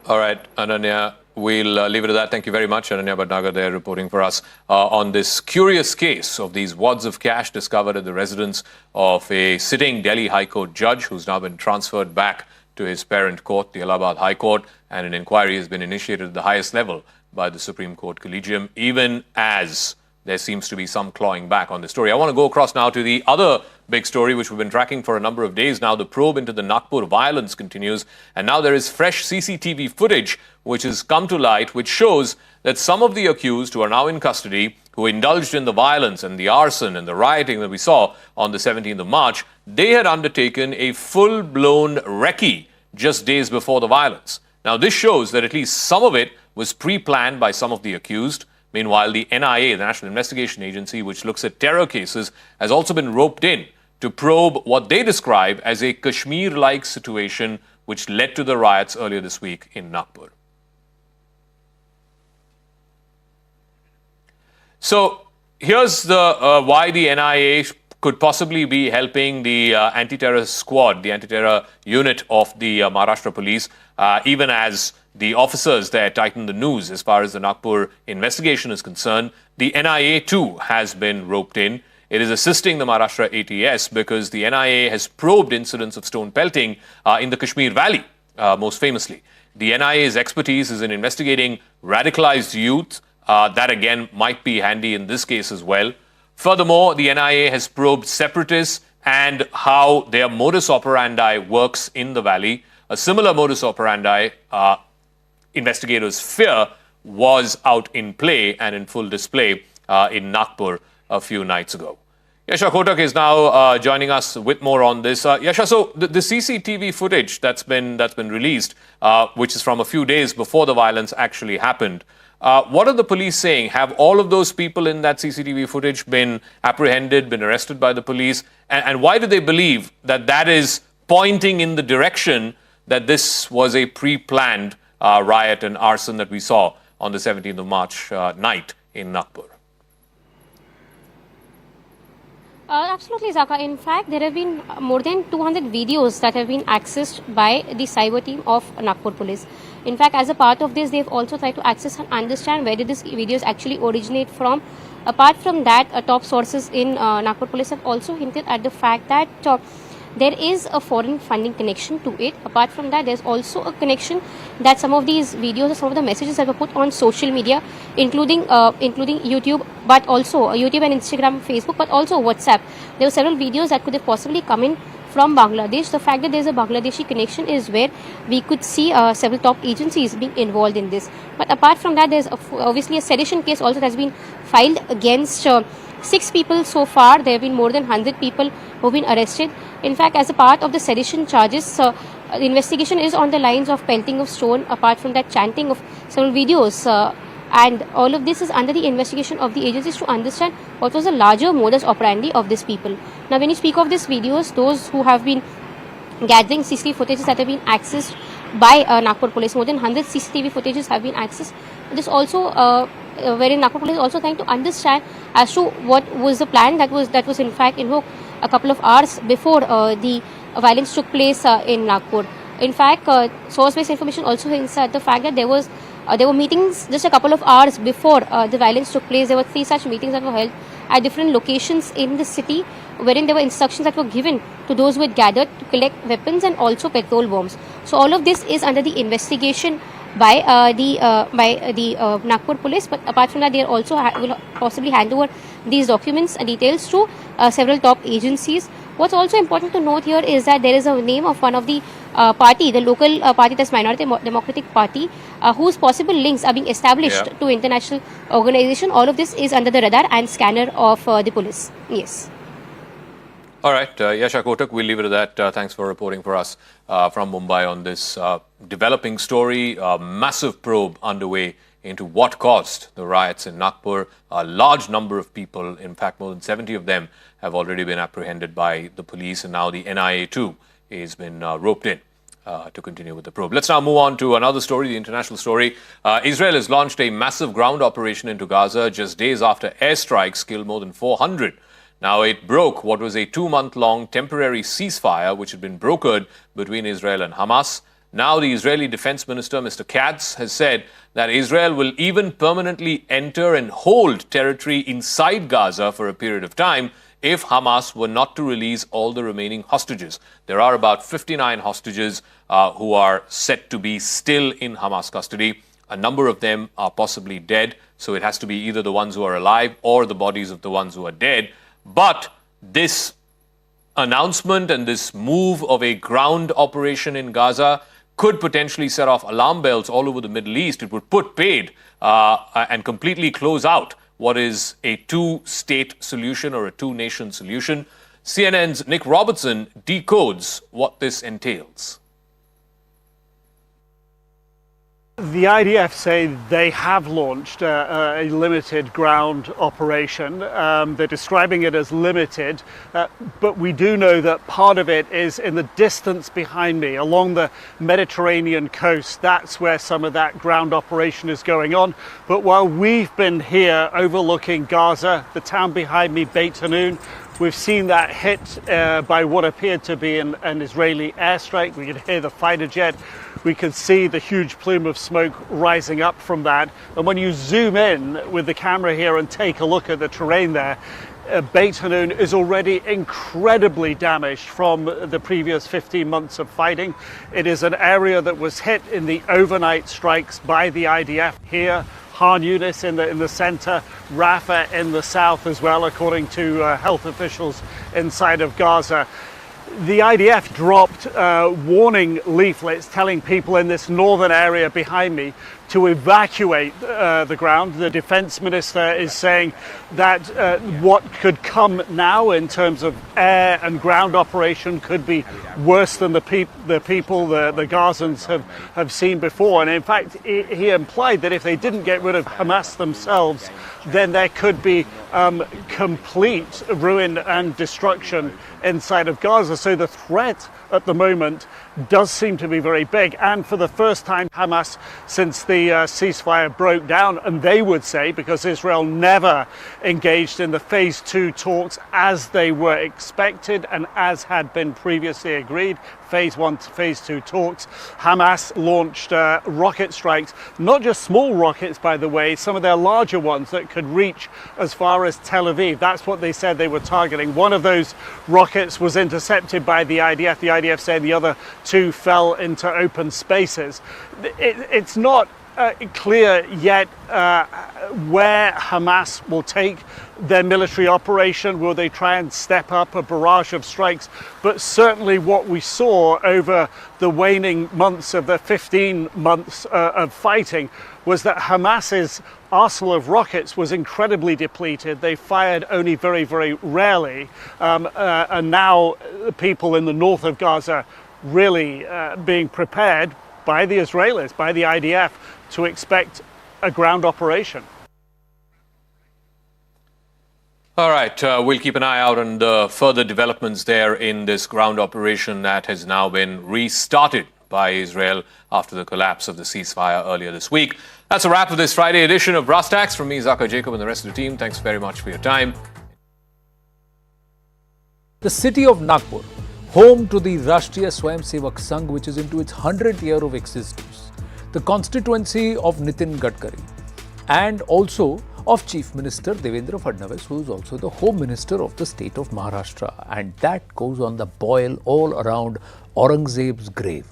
All right, Ananya, we'll leave it at that. Thank you very much. Ananya Bhatnagar there reporting for us on this curious case of these wads of cash discovered at the residence of a sitting Delhi High Court judge who's now been transferred back to his parent court, the Allahabad High Court, and an inquiry has been initiated at the highest level by the Supreme Court Collegium, even as there seems to be some clawing back on the story. I want to go across now to the other big story which we've been tracking for a number of days now. The probe into the Nagpur violence continues, and now there is fresh CCTV footage which has come to light, which shows that some of the accused who are now in custody, who indulged in the violence and the arson and the rioting that we saw on the 17th of March, they had undertaken a full-blown recce just days before the violence. Now, this shows that at least some of it was pre-planned by some of the accused. Meanwhile, the NIA, the National Investigation Agency, which looks at terror cases, has also been roped in to probe what they describe as a Kashmir-like situation which led to the riots earlier this week in Nagpur. So here's the why the NIA could possibly be helping the anti-terror squad, the anti-terror unit of the Maharashtra police, even as the officers there tighten the noose as far as the Nagpur investigation is concerned. The NIA too has been roped in. It is assisting the Maharashtra ATS because the NIA has probed incidents of stone pelting in the Kashmir Valley, most famously. The NIA's expertise is in investigating radicalized youth. That again might be handy in this case as well. Furthermore, the NIA has probed separatists and how their modus operandi works in the valley. A similar modus operandi, investigators fear, was out in play and in full display in Nagpur a few nights ago. Yasha Kotak is now joining us with more on this. Yasha, so the CCTV footage that's been released, which is from a few days before the violence actually happened, what are the police saying? Have all of those people in that CCTV footage been apprehended, been arrested by the police? And why do they believe that that is pointing in the direction that this was a pre-planned riot and arson that we saw on the 17th of March night in Nagpur? Absolutely, Zaka. In fact, there have been more than 200 videos that have been accessed by the cyber team of Nagpur police. In fact, as a part of this, they've also tried to access and understand where did these videos actually originate from. Apart from that, top sources in Nagpur police have also hinted at the fact that there is a foreign funding connection to it. Apart from that, there's also a connection that some of these videos or some of the messages that were put on social media, including YouTube, but also YouTube and Instagram, Facebook, but also WhatsApp. There were several videos that could have possibly come in from Bangladesh. The fact that there's a Bangladeshi connection is where we could see several top agencies being involved in this. But apart from that, there's obviously a sedition case also that's been filed against 6 people so far. There have been more than 100 people who've been arrested. In fact, as a part of the sedition charges, the investigation is on the lines of pelting of stone, apart from that chanting of several videos. And all of this is under the investigation of the agencies to understand what was the larger modus operandi of these people. Now, when you speak of these videos, those who have been gathering CCTV footages that have been accessed by Nagpur police, more than 100 CCTV footages have been accessed. This also, wherein Nagpur police also trying to understand as to what was the plan that was in fact invoked a couple of hours before the violence took place in Nagpur. In fact, source-based information also hints at the fact that there were meetings just a couple of hours before the violence took place. There were 3 such meetings that were held at different locations in the city, wherein there were instructions that were given to those who had gathered to collect weapons and also petrol bombs. So all of this is under the investigation by the Nagpur police. But apart from that, they also will possibly hand over these documents and details to several top agencies. What's also important to note here is that there is a name of one of the party, the local party, that's Minority Democratic Party, whose possible links are being established to international organization. All of this is under the radar and scanner of the police. Yes. All right, Yasha Kotak, we'll leave it at that. Thanks for reporting for us from Mumbai on this developing story. Massive probe underway into what caused the riots in Nagpur. A large number of people, in fact more than 70 of them, have already been apprehended by the police, and now the NIA too has been roped in to continue with the probe. Let's now move on to another story, the international story. Israel has launched a massive ground operation into Gaza just days after airstrikes killed more than 400. Now, it broke what was a 2-month-long temporary ceasefire, which had been brokered between Israel and Hamas. Now, the Israeli Defense Minister, Mr. Katz, has said that Israel will even permanently enter and hold territory inside Gaza for a period of time if Hamas were not to release all the remaining hostages. There are about 59 hostages who are set to be still in Hamas custody. A number of them are possibly dead, so it has to be either the ones who are alive or the bodies of the ones who are dead. But this announcement and this move of a ground operation in Gaza could potentially set off alarm bells all over the Middle East. It would put paid and completely close out what is a two-state solution or a two-nation solution. CNN's Nick Robertson decodes what this entails. The IDF say they have launched a limited ground operation. They're describing it as limited, but we do know that part of it is in the distance behind me along the Mediterranean coast. That's where some of that ground operation is going on. But while we've been here overlooking Gaza, the town behind me, Beit Hanun, we've seen that hit by what appeared to be an Israeli airstrike. We could hear the fighter jet. We could see the huge plume of smoke rising up from that. And when you zoom in with the camera here and take a look at the terrain there, Beit Hanun is already incredibly damaged from the previous 15 months of fighting. It is an area that was hit in the overnight strikes by the IDF here. Khan Yunis in the center, Rafah in the south as well, according to health officials inside of Gaza. The IDF dropped warning leaflets telling people in this northern area behind me to evacuate the ground. The defense minister is saying that what could come now in terms of air and ground operation could be worse than the people the Gazans have seen before. And in fact, he implied that if they didn't get rid of Hamas themselves, then there could be complete ruin and destruction inside of Gaza. So the threat at the moment does seem to be very big. And for the first time, Hamas, since the ceasefire broke down, and they would say, because Israel never engaged in the phase 2 talks as they were expected and as had been previously agreed, phase 1 to phase 2 talks, Hamas launched rocket strikes, not just small rockets, by the way, some of their larger ones that could reach as far as Tel Aviv. That's what they said they were targeting. One of those rockets was intercepted by the IDF. The IDF said the other two fell into open spaces. It's not clear yet where Hamas will take their military operation. Will they try and step up a barrage of strikes? But certainly what we saw over the waning months of the 15 months of fighting was that Hamas's arsenal of rockets was incredibly depleted. They fired only very, very rarely. And now people in the north of Gaza really being prepared by the Israelis, by the IDF, to expect a ground operation. All right, we'll keep an eye out on the further developments there in this ground operation that has now been restarted by Israel after the collapse of the ceasefire earlier this week. That's a wrap of this Friday edition of Brass Tacks. From me, Zaka Jacob, and the rest of the team, thanks very much for your time. The city of Nagpur, home to the Rashtriya Swayamsevak Sangh, which is into its 100th year of existence, the constituency of Nitin Gadkari, and also of Chief Minister Devendra Fadnavis, who is also the Home Minister of the state of Maharashtra. And that goes on the boil all around Aurangzeb's grave.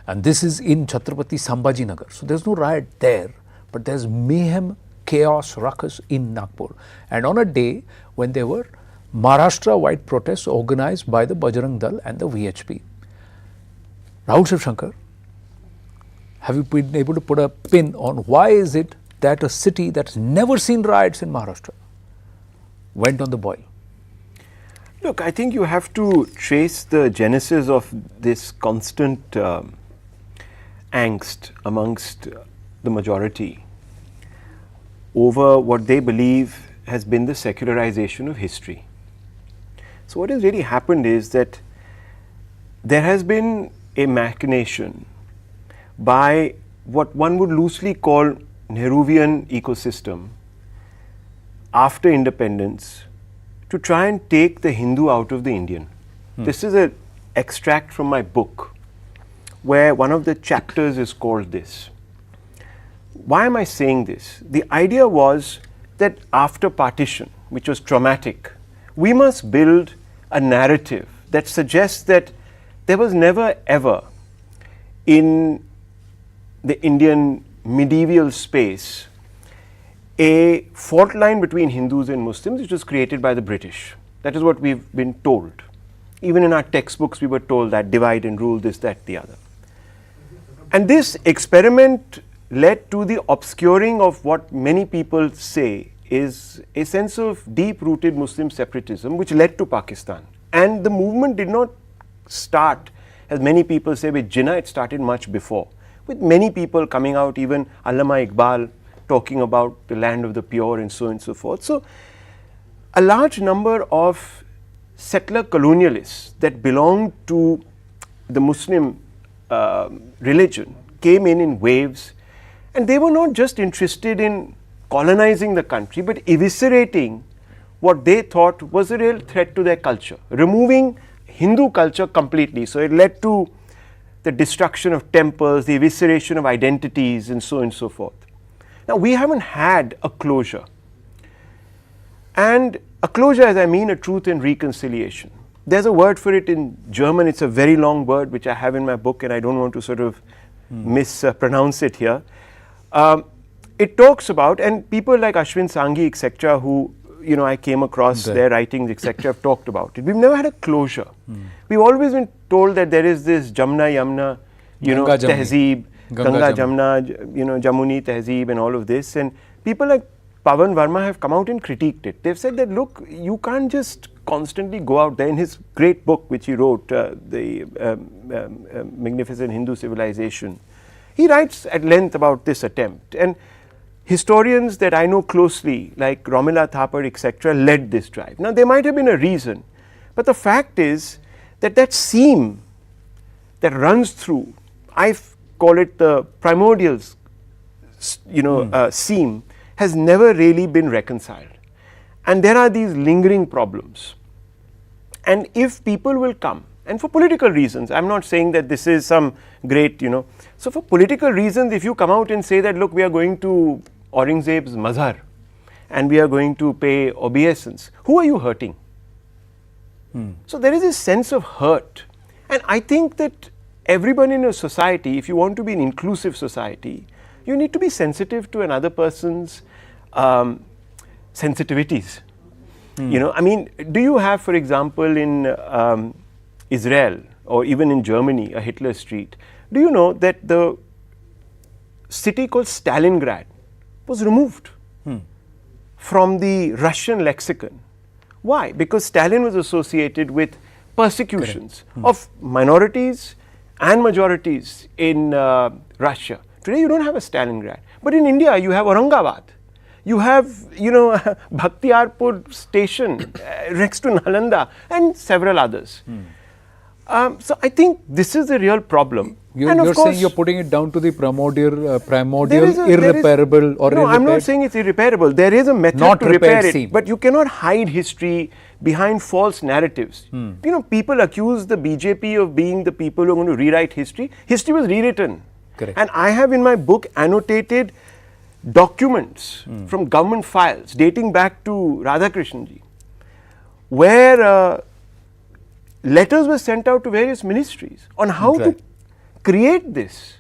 And this is in Chhatrapati Sambhaji Nagar. So there's no riot there, but there's mayhem, chaos, ruckus in Nagpur. And on a day when there were Maharashtra-wide protests organized by the Bajrang Dal and the VHP. Rahul Shivshankar, have you been able to put a pin on why is it that a city that's never seen riots in Maharashtra went on the boil? Look, I think you have to trace the genesis of this constant angst amongst the majority over what they believe has been the secularization of history. So what has really happened is that there has been a machination by what one would loosely call Nehruvian ecosystem after independence to try and take the Hindu out of the Indian. This is an extract from my book where one of the chapters is called this. Why am I saying this? The idea was that after partition, which was traumatic, we must build a narrative that suggests that there was never ever in the Indian medieval space a fault line between Hindus and Muslims which was created by the British. That is what we've been told. Even in our textbooks, we were told that divide and rule, this, that, the other. And this experiment led to the obscuring of what many people say is a sense of deep-rooted Muslim separatism, which led to Pakistan. And the movement did not start, as many people say, with Jinnah. It started much before, with many people coming out, even Allama Iqbal talking about the land of the pure and so on and so forth. So a large number of settler colonialists that belonged to the Muslim religion came in waves, and they were not just interested in colonizing the country, but eviscerating what they thought was a real threat to their culture, removing Hindu culture completely. So it led to the destruction of temples, the evisceration of identities, and so on and so forth. Now, we haven't had a closure. And a closure, as I mean, a truth and reconciliation. There's a word for it in German. It's a very long word, which I have in my book, and I don't want to sort of mispronounce it here. It talks about, and people like Ashwin Sanghi, etc., who I came across their writings, etc., have talked about it. We've never had a closure. We've always been told that there is this Jamna Yamna, Tehzeeb, Ganga Jamna, Jamuni Tehzeeb, and all of this. And people like Pawan Verma have come out and critiqued it. They've said that, look, you can't just constantly go out there. In his great book, which he wrote, The Magnificent Hindu Civilization, he writes at length about this attempt. And historians that I know closely, like Romila Thapar, etc., led this drive. Now, there might have been a reason, but the fact is that that seam that runs through, I call it the primordial, seam, has never really been reconciled. And there are these lingering problems. And if people will come, and for political reasons, I'm not saying that this is some great, so for political reasons, if you come out and say that, look, we are going to Aurangzeb's mazhar and we are going to pay obeisance, who are you hurting? So there is this sense of hurt. And I think that everyone in a society, if you want to be an inclusive society, you need to be sensitive to another person's sensitivities. I mean, do you have, for example, in Israel or even in Germany, a Hitler Street, do you know that the city called Stalingrad was removed from the Russian lexicon? Why? Because Stalin was associated with persecutions of minorities and majorities in Russia. Today you don't have a Stalingrad, but in India you have Aurangabad. You have, Bhaktiyarpur station next to Nalanda and several others. So I think this is the real problem. You're saying you're putting it down to the primordial, irreparable or no, I'm not saying it's irreparable. There is a method to repair it, but you cannot hide history behind false narratives. People accuse the BJP of being the people who are going to rewrite history. History was rewritten. Correct. And I have in my book annotated documents from government files dating back to Radhakrishnanji, where letters were sent out to various ministries on how to create this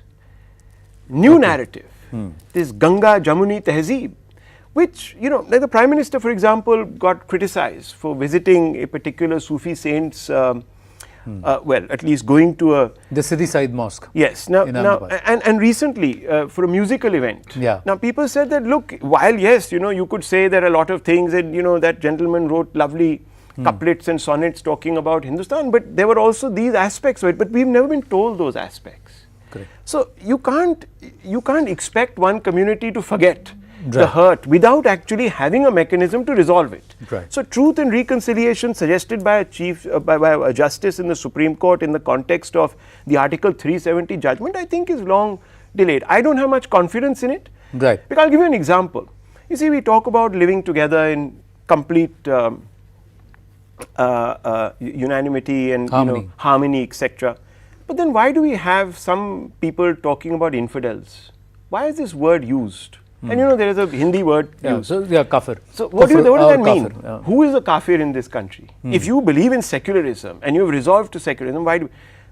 new narrative, this Ganga Jamuni Tehzeeb, which, like the Prime Minister, for example, got criticized for visiting a particular Sufi saint's, at least going to the Siddhi Said Mosque. Yes. Now and recently, for a musical event. Now, people said that, look, while yes, you could say there are a lot of things, and, that gentleman wrote lovely couplets and sonnets talking about Hindustan, but there were also these aspects of it, but we've never been told those aspects. Correct. So you can't expect one community to forget the hurt without actually having a mechanism to resolve it. So truth and reconciliation suggested by a justice in the Supreme Court in the context of the Article 370 judgment, I think is long delayed. I don't have much confidence in it. Because I'll give you an example. You see, we talk about living together in complete unanimity and harmony, etc. But then why do we have some people talking about infidels? Why is this word used? And there is a Hindi word used. Kafir. So what does that mean? Who is a kafir in this country? If you believe in secularism and you have resolved to secularism, why do?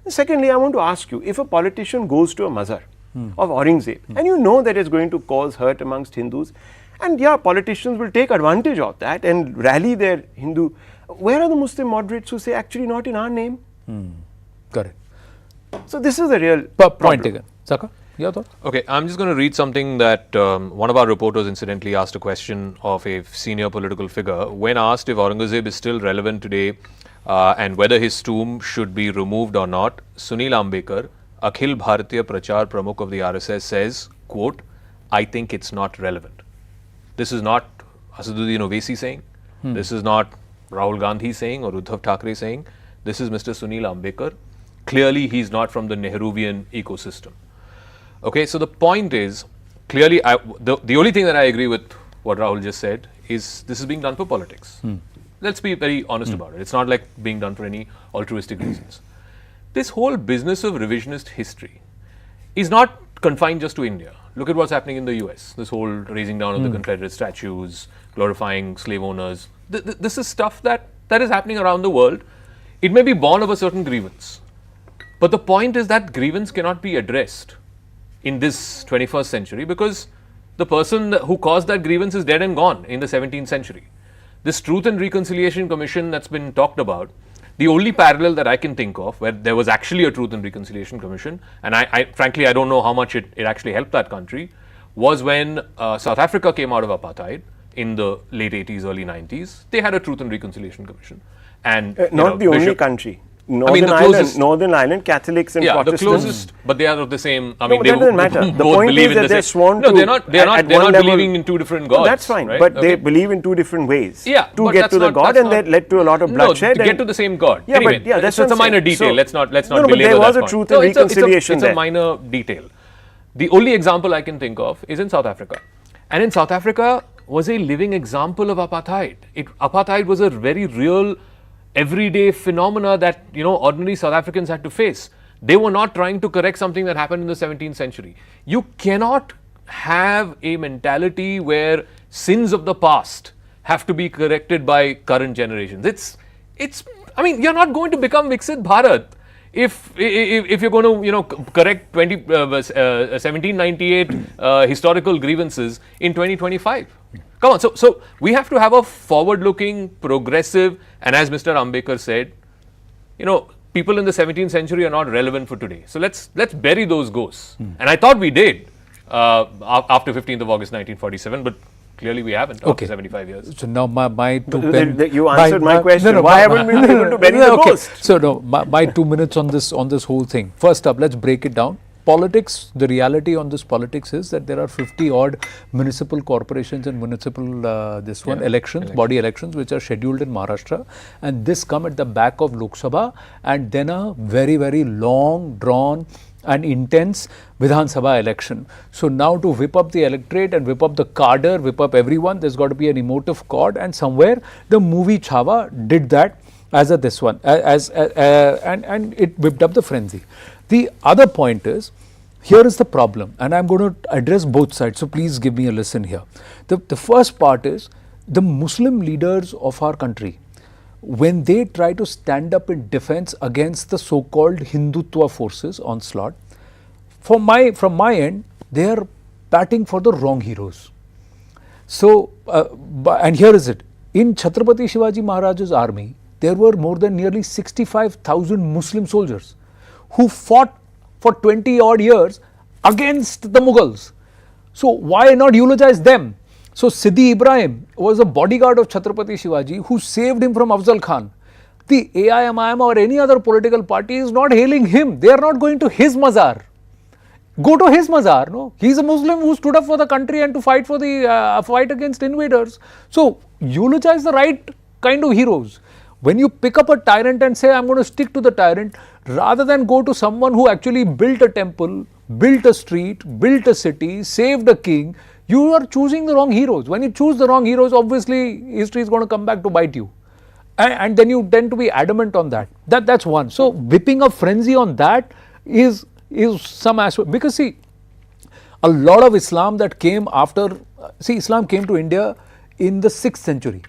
Secondly, I want to ask you, if a politician goes to a mazhar of Aurangzeb and you know that it's going to cause hurt amongst Hindus, and politicians will take advantage of that and rally their Hindu Where are the Muslim moderates who say actually not in our name? Correct. So this is the real point taken. Zaka, your thought? Okay, I'm just going to read something that one of our reporters incidentally asked a question of a senior political figure. When asked if Aurangzeb is still relevant today and whether his tomb should be removed or not, Sunil Ambekar, Akhil Bharatiya Prachar Pramukh of the RSS says, quote, I think it's not relevant. This is not Asaduddin Owaisi saying, this is not Rahul Gandhi saying or Uddhav Thackeray saying, this is Mr. Sunil Ambekar. Clearly, he's not from the Nehruvian ecosystem. Okay, so the point is, clearly, the only thing that I agree with what Rahul just said is this is being done for politics. Let's be very honest about it. It's not like being done for any altruistic reasons. This whole business of revisionist history is not confined just to India. Look at what's happening in the US. This whole raising down of the Confederate statues, glorifying slave owners. This is stuff that is happening around the world. It may be born of a certain grievance. But the point is that grievance cannot be addressed in this 21st century because the person who caused that grievance is dead and gone in the 17th century. This Truth and Reconciliation Commission that's been talked about, the only parallel that I can think of where there was actually a Truth and Reconciliation Commission, and I frankly I don't know how much it actually helped that country, was when South Africa came out of apartheid in the late 80s, early 90s. They had a Truth and Reconciliation Commission. And not the only country. Northern Ireland, Catholics and Protestants. The closest, but they are of the same. I mean, that doesn't matter. The point is that they're sworn to. No, they're not believing in two different gods. No, that's fine, right? but they believe in two different ways. To get to the God, and that led to a lot of bloodshed. To get to the same God. Yeah, anyway, but that's a minor detail. Let's not belabor that point. But there was a Truth and Reconciliation there. It's a minor detail. The only example I can think of is in South Africa, and in South Africa was a living example of apartheid. Apartheid was a very real, everyday phenomena that ordinary South Africans had to face. They were not trying to correct something that happened in the 17th century. You cannot have a mentality where sins of the past have to be corrected by current generations. I mean, you're not going to become Viksit Bharat if you're going to correct 1798 historical grievances in 2025. Come on, so we have to have a forward-looking, progressive, and as Mr. Ambekar said, people in the 17th century are not relevant for today. So let's bury those ghosts. And I thought we did after 15th of August 1947, but clearly we haven't after 75 years. So now my you answered my question. Why haven't we been able to bury the ghost? So no, my 2 minutes on this whole thing. First up, let's break it down. Politics, the reality on this politics is that there are 50 odd municipal corporations and municipal elections, body elections, which are scheduled in Maharashtra, and this come at the back of Lok Sabha, and then a very, very long, drawn and intense Vidhan Sabha election. So now to whip up the electorate and whip up the cadre, whip up everyone, there's got to be an emotive chord, and somewhere the movie Chhava did that as and it whipped up the frenzy. The other point is, here is the problem, and I'm going to address both sides, so please give me a listen here. The first part is, the Muslim leaders of our country, when they try to stand up in defense against the so-called Hindutva forces onslaught, from my end, they are batting for the wrong heroes. So, and here is it, in Chhatrapati Shivaji Maharaj's army, there were more than nearly 65,000 Muslim soldiers who fought for 20 odd years against the Mughals. So why not eulogize them? So Siddhi Ibrahim was a bodyguard of Chhatrapati Shivaji who saved him from Afzal Khan. The AIMIM or any other political party is not hailing him. They are not going to his mazar. Go to his mazar. No, he's a Muslim who stood up for the country and to fight for the fight against invaders. So eulogize the right kind of heroes. When you pick up a tyrant and say, I'm going to stick to the tyrant, rather than go to someone who actually built a temple, built a street, built a city, saved a king, you are choosing the wrong heroes. When you choose the wrong heroes, obviously history is going to come back to bite you. And then you tend to be adamant on that. That's one. So whipping a frenzy on that is some aspect. Because see, a lot of Islam that came after, Islam came to India in the 6th century.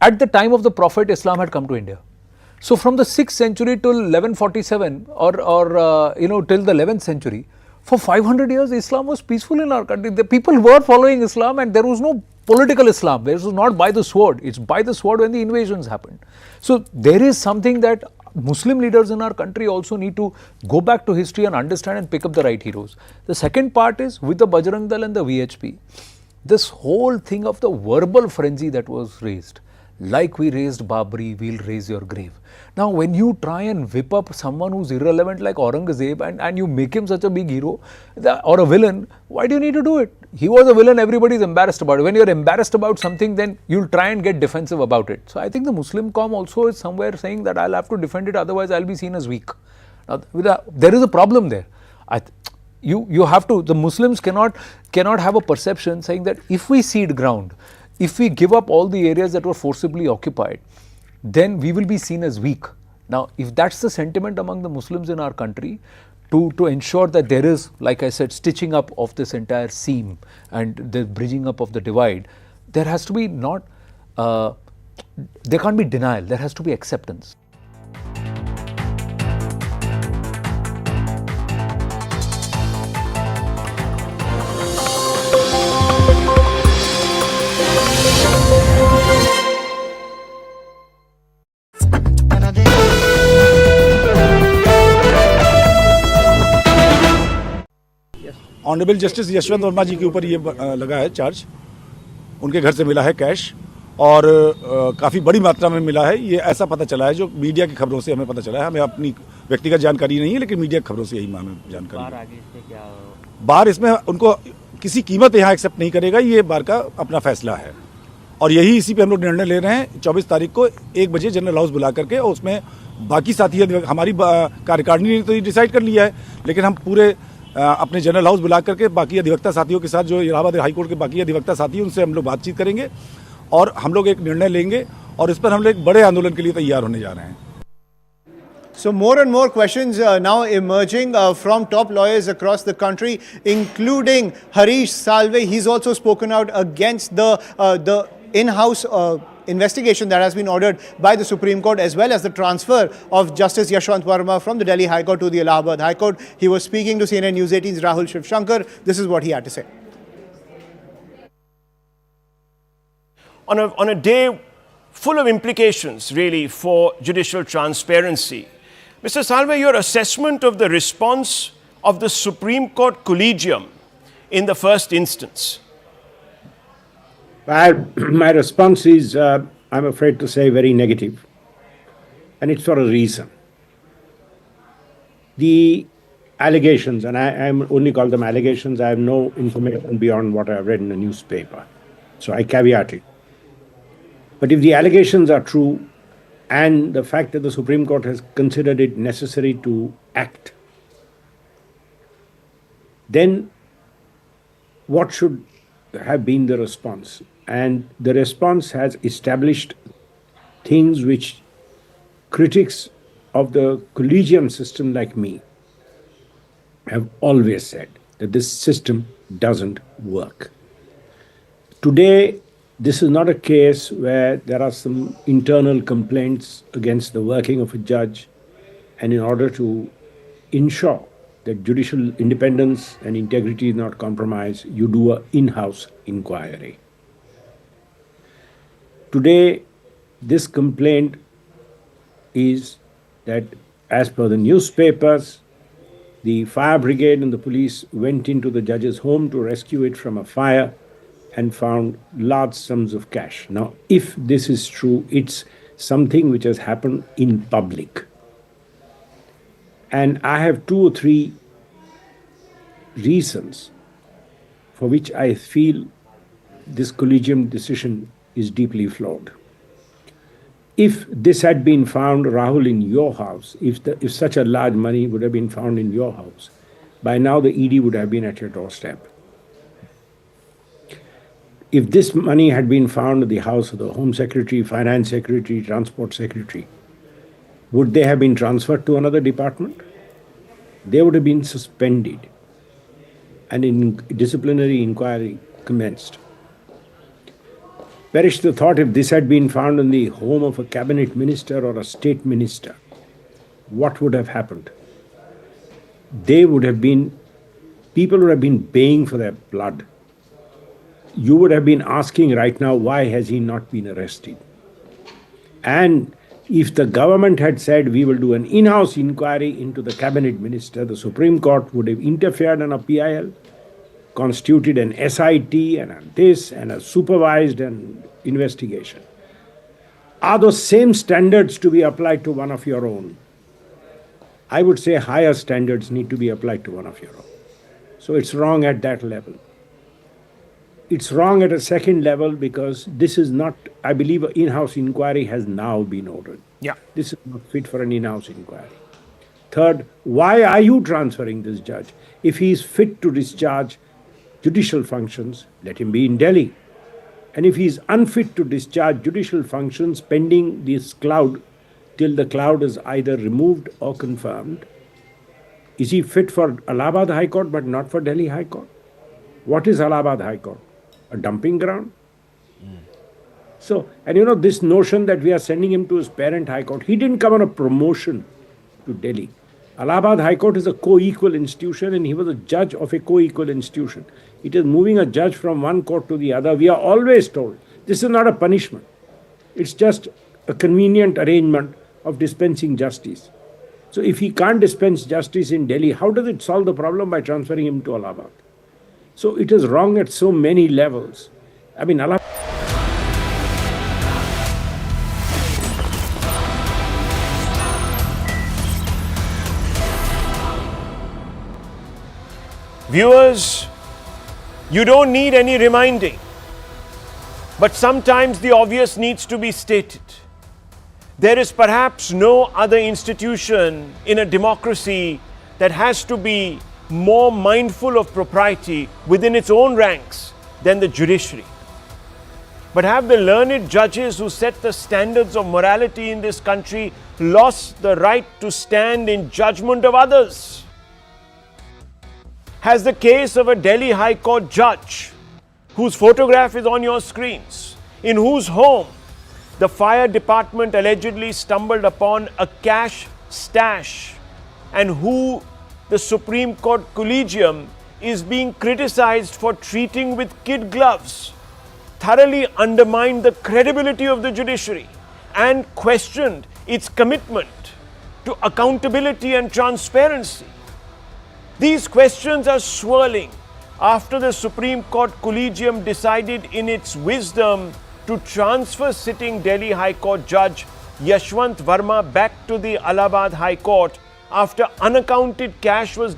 At the time of the Prophet, Islam had come to India. So from the 6th century till 1147 or till the 11th century, for 500 years Islam was peaceful in our country. The people were following Islam and there was no political Islam. This was not by the sword. It's by the sword when the invasions happened. So there is something that Muslim leaders in our country also need to go back to history and understand and pick up the right heroes. The second part is with the Bajrang Dal and the VHP. This whole thing of the verbal frenzy that was raised, like we raised Babri, we'll raise your grave. Now, when you try and whip up someone who's irrelevant like Aurangzeb and you make him such a big hero or a villain, why do you need to do it? He was a villain, everybody's embarrassed about it. When you're embarrassed about something, then you'll try and get defensive about it. So I think the Muslim comm also is somewhere saying that I'll have to defend it, otherwise I'll be seen as weak. Now, there is a problem there. You have to, the Muslims cannot have a perception saying that if we cede ground, if we give up all the areas that were forcibly occupied, then we will be seen as weak. Now, if that's the sentiment among the Muslims in our country, to ensure that there is, like I said, stitching up of this entire seam and the bridging up of the divide, there has to be not, there can't be denial, there has to be acceptance. Honourable justice Yashwant Varma ji के ऊपर ये लगा है charge. उनके घर से मिला है कैश और काफ़ी बड़ी मात्रा में मिला है। ये ऐसा पता चला है जो मीडिया की खबरों से हमें पता चला है। हमें अपनी व्यक्तिगत जानकारी नहीं है, लेकिन मीडिया की खबरों से यही हमें जानकारी है। बार इसमें उनको किसी कीमत यहाँ एक्सेप्ट नहीं करेगा, ये बार का अपना फैसला है और यही इसी पे हम लोग निर्णय ले रहे हैं। 24 तारीख को 1 बजे जनरल हाउस बुला करके और उसमें बाकी साथी, हमारी कार्यकारिणी ने तो ये डिसाइड कर लिया है, लेकिन हम पूरे अपने जनरल हाउस बुला करके बाकी अधिवक्ता साथियों के साथ, जो इलाहाबाद हाईकोर्ट के बाकी अधिवक्ता साथी हैं, उनसे हम लोग बातचीत करेंगे और हम लोग एक निर्णय लेंगे और इस पर हम लोग एक बड़े आंदोलन के लिए तैयार होने जा रहे हैं। So more and more questions now emerging from top lawyers across the country, including Harish Salve. He's also spoken out against the in-house investigation that has been ordered by the Supreme Court, as well as the transfer of Justice Yashwant Verma from the Delhi High Court to the Allahabad High Court. He was speaking to CNN News 18's Rahul Shivshankar. This is what he had to say. On a day full of implications, really, for judicial transparency, Mr. Salve, your assessment of the response of the Supreme Court Collegium in the first instance? Well, my response is, I'm afraid to say, very negative. And it's for a reason. The allegations, and I only call them allegations, I have no information beyond what I have read in the newspaper. So I caveat it. But if the allegations are true, and the fact that the Supreme Court has considered it necessary to act, then what should have been the response? And the response has established things which critics of the collegium system like me have always said, that this system doesn't work. Today, this is not a case where there are some internal complaints against the working of a judge, and in order to ensure that judicial independence and integrity is not compromised, you do an in-house inquiry. Today, this complaint is that, as per the newspapers, the fire brigade and the police went into the judge's home to rescue it from a fire and found large sums of cash. Now, if this is true, it's something which has happened in public. And I have 2 or 3 reasons for which I feel this collegium decision is deeply flawed. If this had been found, Rahul, in your house, if such a large money would have been found in your house, by now the ED would have been at your doorstep. If this money had been found at the house of the Home Secretary, Finance Secretary, Transport Secretary, would they have been transferred to another department? They would have been suspended and a disciplinary inquiry commenced. Perish the thought, if this had been found in the home of a cabinet minister or a state minister, what would have happened? People would have been paying for their blood. you would have been asking right now, why has he not been arrested? And if the government had said, we will do an in-house inquiry into the cabinet minister, the Supreme Court would have interfered on a PIL, constituted an SIT and a supervised investigation. Are those same standards to be applied to one of your own? I would say higher standards need to be applied to one of your own. So it's wrong at that level. It's wrong at a second level because this is not, I believe, an in-house inquiry has now been ordered. Yeah. This is not fit for an in-house inquiry. Third, why are you transferring this judge? If he is fit to discharge judicial functions, let him be in Delhi. And if he is unfit to discharge judicial functions pending this cloud, till the cloud is either removed or confirmed, is he fit for Allahabad High Court but not for Delhi High Court? What is Allahabad High Court? A dumping ground? So, and you know, this notion that we are sending him to his parent High Court, he didn't come on a promotion to Delhi. Allahabad High Court is a co-equal institution and he was a judge of a co-equal institution. It is moving a judge from one court to the other. We are always told, this is not a punishment. It's just a convenient arrangement of dispensing justice. So if he can't dispense justice in Delhi, how does it solve the problem by transferring him to Allahabad? So it is wrong at so many levels. I mean, Viewers, you don't need any reminding, but sometimes the obvious needs to be stated. There is perhaps no other institution in a democracy that has to be more mindful of propriety within its own ranks than the judiciary. But have the learned judges who set the standards of morality in this country lost the right to stand in judgment of others? Has the case of a Delhi High Court judge, whose photograph is on your screens, in whose home the fire department allegedly stumbled upon a cash stash, and who the Supreme Court Collegium is being criticized for treating with kid gloves, thoroughly undermined the credibility of the judiciary and questioned its commitment to accountability and transparency? These questions are swirling after the Supreme Court Collegium decided in its wisdom to transfer sitting Delhi High Court Judge Yashwant Verma back to the Allahabad High Court after unaccounted cash was